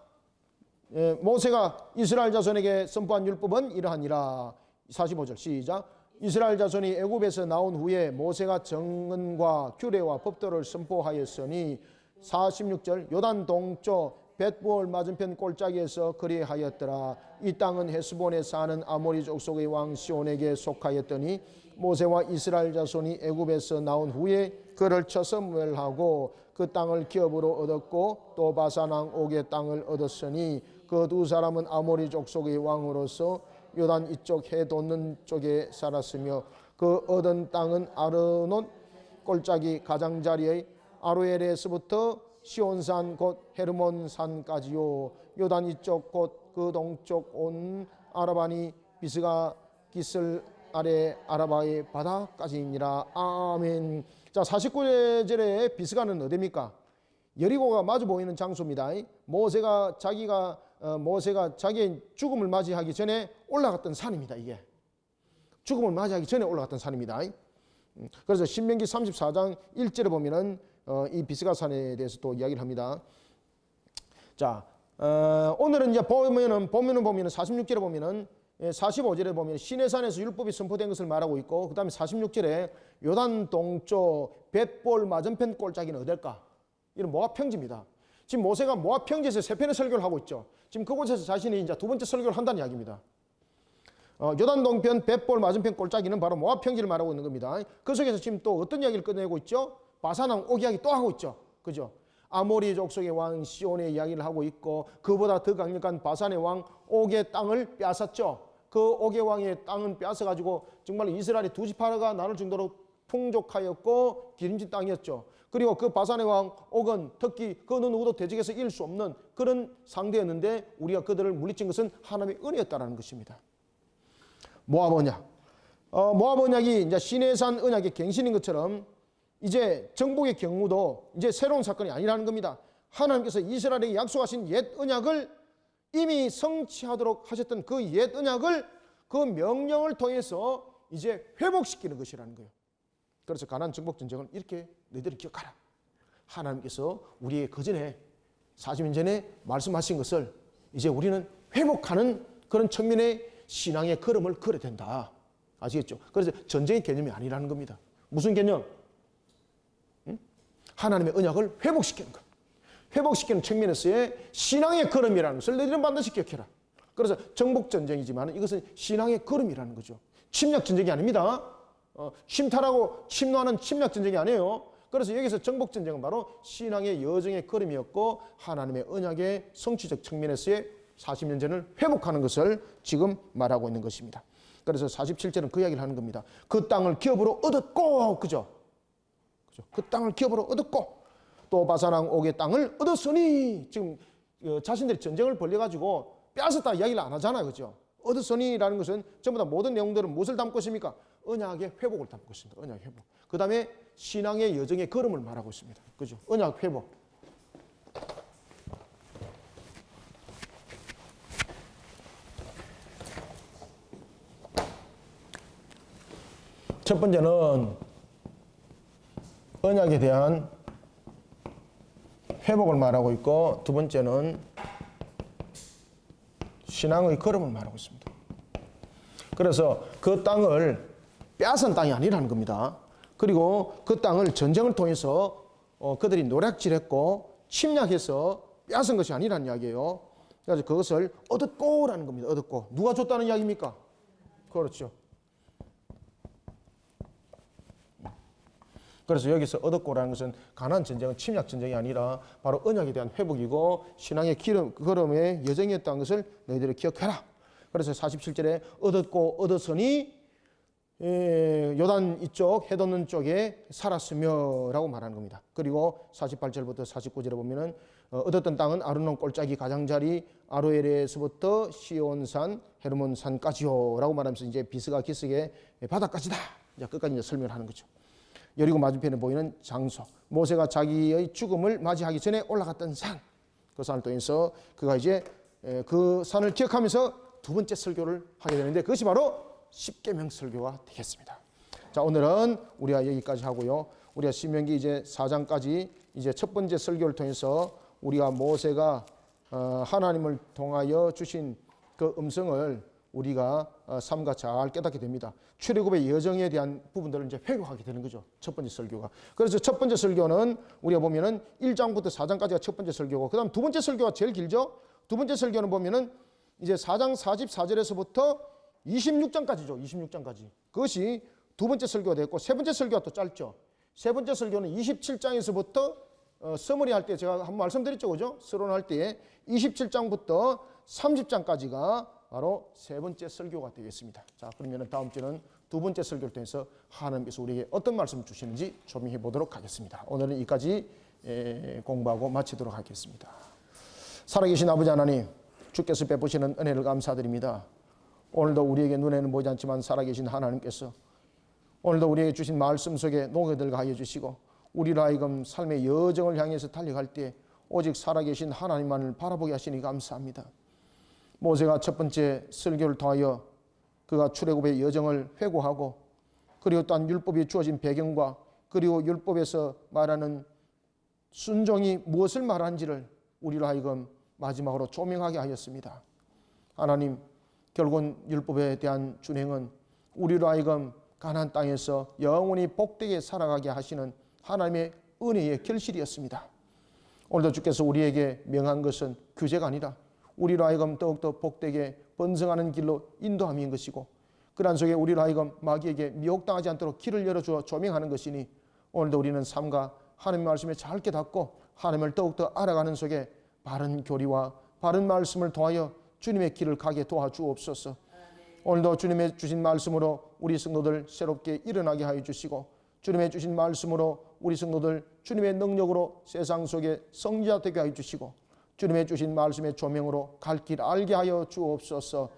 모세가 이스라엘 자손에게 선포한 율법은 이러하니라. 45절 시작. 이스라엘 자손이 애굽에서 나온 후에 모세가 정언과 규례와 법도를 선포하였으니 46절 요단 동쪽 벳부올 맞은편 골짜기에서 그리하였더라. 이 땅은 헤스본에 사는 아모리 족속의 왕 시온에게 속하였더니 모세와 이스라엘 자손이 애굽에서 나온 후에 그를 쳐서 멸하고 그 땅을 기업으로 얻었고 또 바산 왕 옥의 땅을 얻었으니 그 두 사람은 아모리 족속의 왕으로서 요단 이쪽 해 돋는 쪽에 살았으며 그 얻은 땅은 아르논 골짜기 가장자리의 아로엘에서부터 시온산 곧 헤르몬산까지요. 요단 이쪽 곧 그 동쪽 온 아라바니 비스가 기슬 아래 아라바의 바다까지이니라. 아멘. 자, 49절에 비스가는 어디입니까? 여리고가 마주 보이는 장소입니다. 모세가 자기의 죽음을 맞이하기 전에 올라갔던 산입니다. 이게 죽음을 맞이하기 전에 올라갔던 산입니다. 그래서 신명기 34장 1절에 보면은 이 비스가 산에 대해서 또 이야기를 합니다. 자, 오늘은 이제 보면은 46절에 보면은 45절에 보면 시내산에서 율법이 선포된 것을 말하고 있고, 그 다음에 46절에 요단 동쪽 벳볼 맞은편 골짜기는 어딜까? 이런 모압 평지입니다. 지금 모세가 모압 평지에서 세 편의 설교를 하고 있죠. 지금 그곳에서 자신이 이제 두 번째 설교를 한다는 이야기입니다. 요단 동편 벳볼 맞은편 골짜기는 바로 모압 평지를 말하고 있는 겁니다. 그 속에서 지금 또 어떤 이야기를 꺼내고 있죠? 바산 왕 옥 이야기 또 하고 있죠. 그죠? 아모리 족속의 왕 시온의 이야기를 하고 있고, 그보다 더 강력한 바산의 왕 옥의 땅을 빼앗았죠. 그 옥의 왕의 땅은 빼앗아가지고 정말 이스라엘의 두 지파가 나눌 정도로 풍족하였고 기름진 땅이었죠. 그리고 그 바산의 왕 옥은 특히 그 어느 누구도 대적해서 이길 수 없는 그런 상대였는데, 우리가 그들을 물리친 것은 하나님의 은혜였다라는 것입니다. 모압 언약. 모압 언약이 이제 시내산 언약의 갱신인 것처럼 이제 정복의 경우도 이제 새로운 사건이 아니라는 겁니다. 하나님께서 이스라엘에게 약속하신 옛 언약을 이미 성취하도록 하셨던 그 옛 언약을, 그 명령을 통해서 이제 회복시키는 것이라는 거예요. 그래서 가나안 정복 전쟁을 이렇게 너희들이 기억하라. 하나님께서 우리의 그전에 40년 전에 말씀하신 것을 이제 우리는 회복하는 그런 측면의 신앙의 걸음을 걸어야 된다. 아시겠죠? 그래서 전쟁의 개념이 아니라는 겁니다. 무슨 개념? 하나님의 언약을 회복시키는 것. 회복시키는 측면에서의 신앙의 걸음이라는 것을 너희들은 반드시 기억해라. 그래서 정복전쟁이지만 이것은 신앙의 걸음이라는 거죠. 침략전쟁이 아닙니다. 침탈하고 침노하는 침략전쟁이 아니에요. 그래서 여기서 정복전쟁은 바로 신앙의 여정의 걸음이었고, 하나님의 언약의 성취적 측면에서의 40년 전을 회복하는 것을 지금 말하고 있는 것입니다. 그래서 47절은 그 이야기를 하는 겁니다. 그 땅을 기업으로 얻었고, 그죠? 그 땅을 기업으로 얻었고, 또 바산 왕 옥의 땅을 얻었으니, 지금 자신들이 전쟁을 벌려가지고 빼앗았다 이야기를 안 하잖아요. 그죠? 얻었으니라는 것은 전부 다 모든 내용들은 무엇을 담고 있습니까? 언약의 회복을 담고 있습니다. 언약 회복. 그 다음에 신앙의 여정의 걸음을 말하고 있습니다. 그죠? 언약 회복. 첫 번째는 언약에 대한 회복을 말하고 있고, 두 번째는 신앙의 걸음을 말하고 있습니다. 그래서 그 땅을 빼앗은 땅이 아니라는 겁니다. 그리고 그 땅을 전쟁을 통해서 그들이 노략질했고 침략해서 빼앗은 것이 아니라는 이야기예요. 그래서 그것을 얻었고라는 겁니다. 얻었고. 누가 줬다는 이야기입니까? 그렇죠. 그래서 여기서 얻었고라는 것은 가나안 전쟁은 침략 전쟁이 아니라 바로 언약에 대한 회복이고 신앙의 걸음의 여정이었다는 것을 너희들이 기억해라. 그래서 47절에 얻었고 얻었으니 요단 이쪽 해 돋는 쪽에 살았으며 라고 말하는 겁니다. 그리고 48절부터 49절에 보면은 얻었던 땅은 아르논 골짜기 가장자리 아로엘에서부터 시온산 헤르몬산까지요 라고 말하면서 이제 비스가 기슭의 바다까지다. 이제 끝까지 이제 설명을 하는 거죠. 여리고 맞은편에 보이는 장소, 모세가 자기의 죽음을 맞이하기 전에 올라갔던 산, 그 산을 통해서 그가 이제 그 산을 기억하면서 두 번째 설교를 하게 되는데, 그것이 바로 십계명 설교가 되겠습니다. 자, 오늘은 우리가 여기까지 하고요. 우리가 신명기 이제 4장까지 이제 첫 번째 설교를 통해서 우리가 모세가 하나님을 통하여 주신 그 음성을 우리가 삼가 잘 깨닫게 됩니다. 출애굽의 여정에 대한 부분들을 이제 회고하게 되는 거죠. 첫 번째 설교가. 그래서 첫 번째 설교는 우리가 보면은 1장부터 4장까지가 첫 번째 설교고, 그다음 두 번째 설교가 제일 길죠. 두 번째 설교는 보면은 이제 4장 44절에서부터 26장까지죠. 26장까지. 그것이 두 번째 설교가 됐고, 세 번째 설교가 또 짧죠. 세 번째 설교는 27장에서부터 서머리 할 때 제가 한번 말씀드렸죠. 그죠? 서론할 때 27장부터 30장까지가 바로 세 번째 설교가 되겠습니다. 자, 그러면 다음 주는 두 번째 설교를 통해서 하나님께서 우리에게 어떤 말씀을 주시는지 조명해 보도록 하겠습니다. 오늘은 여기까지 공부하고 마치도록 하겠습니다. 살아계신 아버지 하나님, 주께서 베푸시는 은혜를 감사드립니다. 오늘도 우리에게 눈에는 보이지 않지만 살아계신 하나님께서 오늘도 우리에게 주신 말씀 속에 녹여들게 하여 주시고, 우리로 하여금 삶의 여정을 향해서 달려갈 때 오직 살아계신 하나님만을 바라보게 하시니 감사합니다. 모세가 첫 번째 설교를 통하여 그가 출애굽의 여정을 회고하고, 그리고 또한 율법이 주어진 배경과 그리고 율법에서 말하는 순종이 무엇을 말하는지를 우리로 하여금 마지막으로 조명하게 하였습니다. 하나님, 결국은 율법에 대한 준행은 우리로 하여금 가나안 땅에서 영원히 복되게 살아가게 하시는 하나님의 은혜의 결실이었습니다. 오늘도 주께서 우리에게 명한 것은 규제가 아니라 우리로 하여금 더욱더 복되게 번성하는 길로 인도함인 것이고, 그러한 속에 우리로 하여금 마귀에게 미혹당하지 않도록 길을 열어주어 조명하는 것이니, 오늘도 우리는 삶과 하나님의 말씀에 잘 깨닫고 하나님을 더욱더 알아가는 속에 바른 교리와 바른 말씀을 통하여 주님의 길을 가게 도와주옵소서. 오늘도 주님의 주신 말씀으로 우리 성도들 새롭게 일어나게 하여 주시고, 주님의 주신 말씀으로 우리 성도들 주님의 능력으로 세상 속에 성자 되게 하여 주시고, 주님의 주신 말씀의 조명으로 갈 길 알게 하여 주옵소서.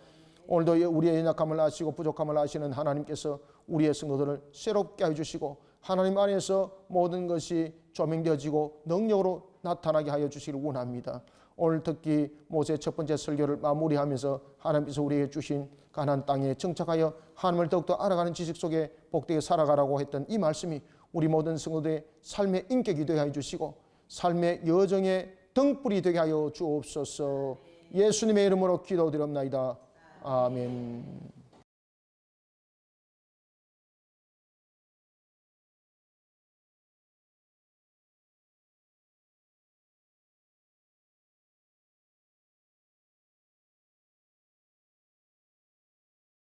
오늘도 우리의 연약함을 아시고 부족함을 아시는 하나님께서 우리의 성도들을 새롭게 하여 주시고, 하나님 안에서 모든 것이 조명되어지고 능력으로 나타나게 하여 주시기를 원합니다. 오늘 특히 모세 첫 번째 설교를 마무리하면서 하나님께서 우리에게 주신 가나안 땅에 정착하여 하나님을 더욱더 알아가는 지식 속에 복되게 살아가라고 했던 이 말씀이 우리 모든 성도들의 삶의 인격이 되게 하여 주시고, 삶의 여정의 등불이 되게 하여 주옵소서. 예수님의 이름으로 기도드립니다. 아멘.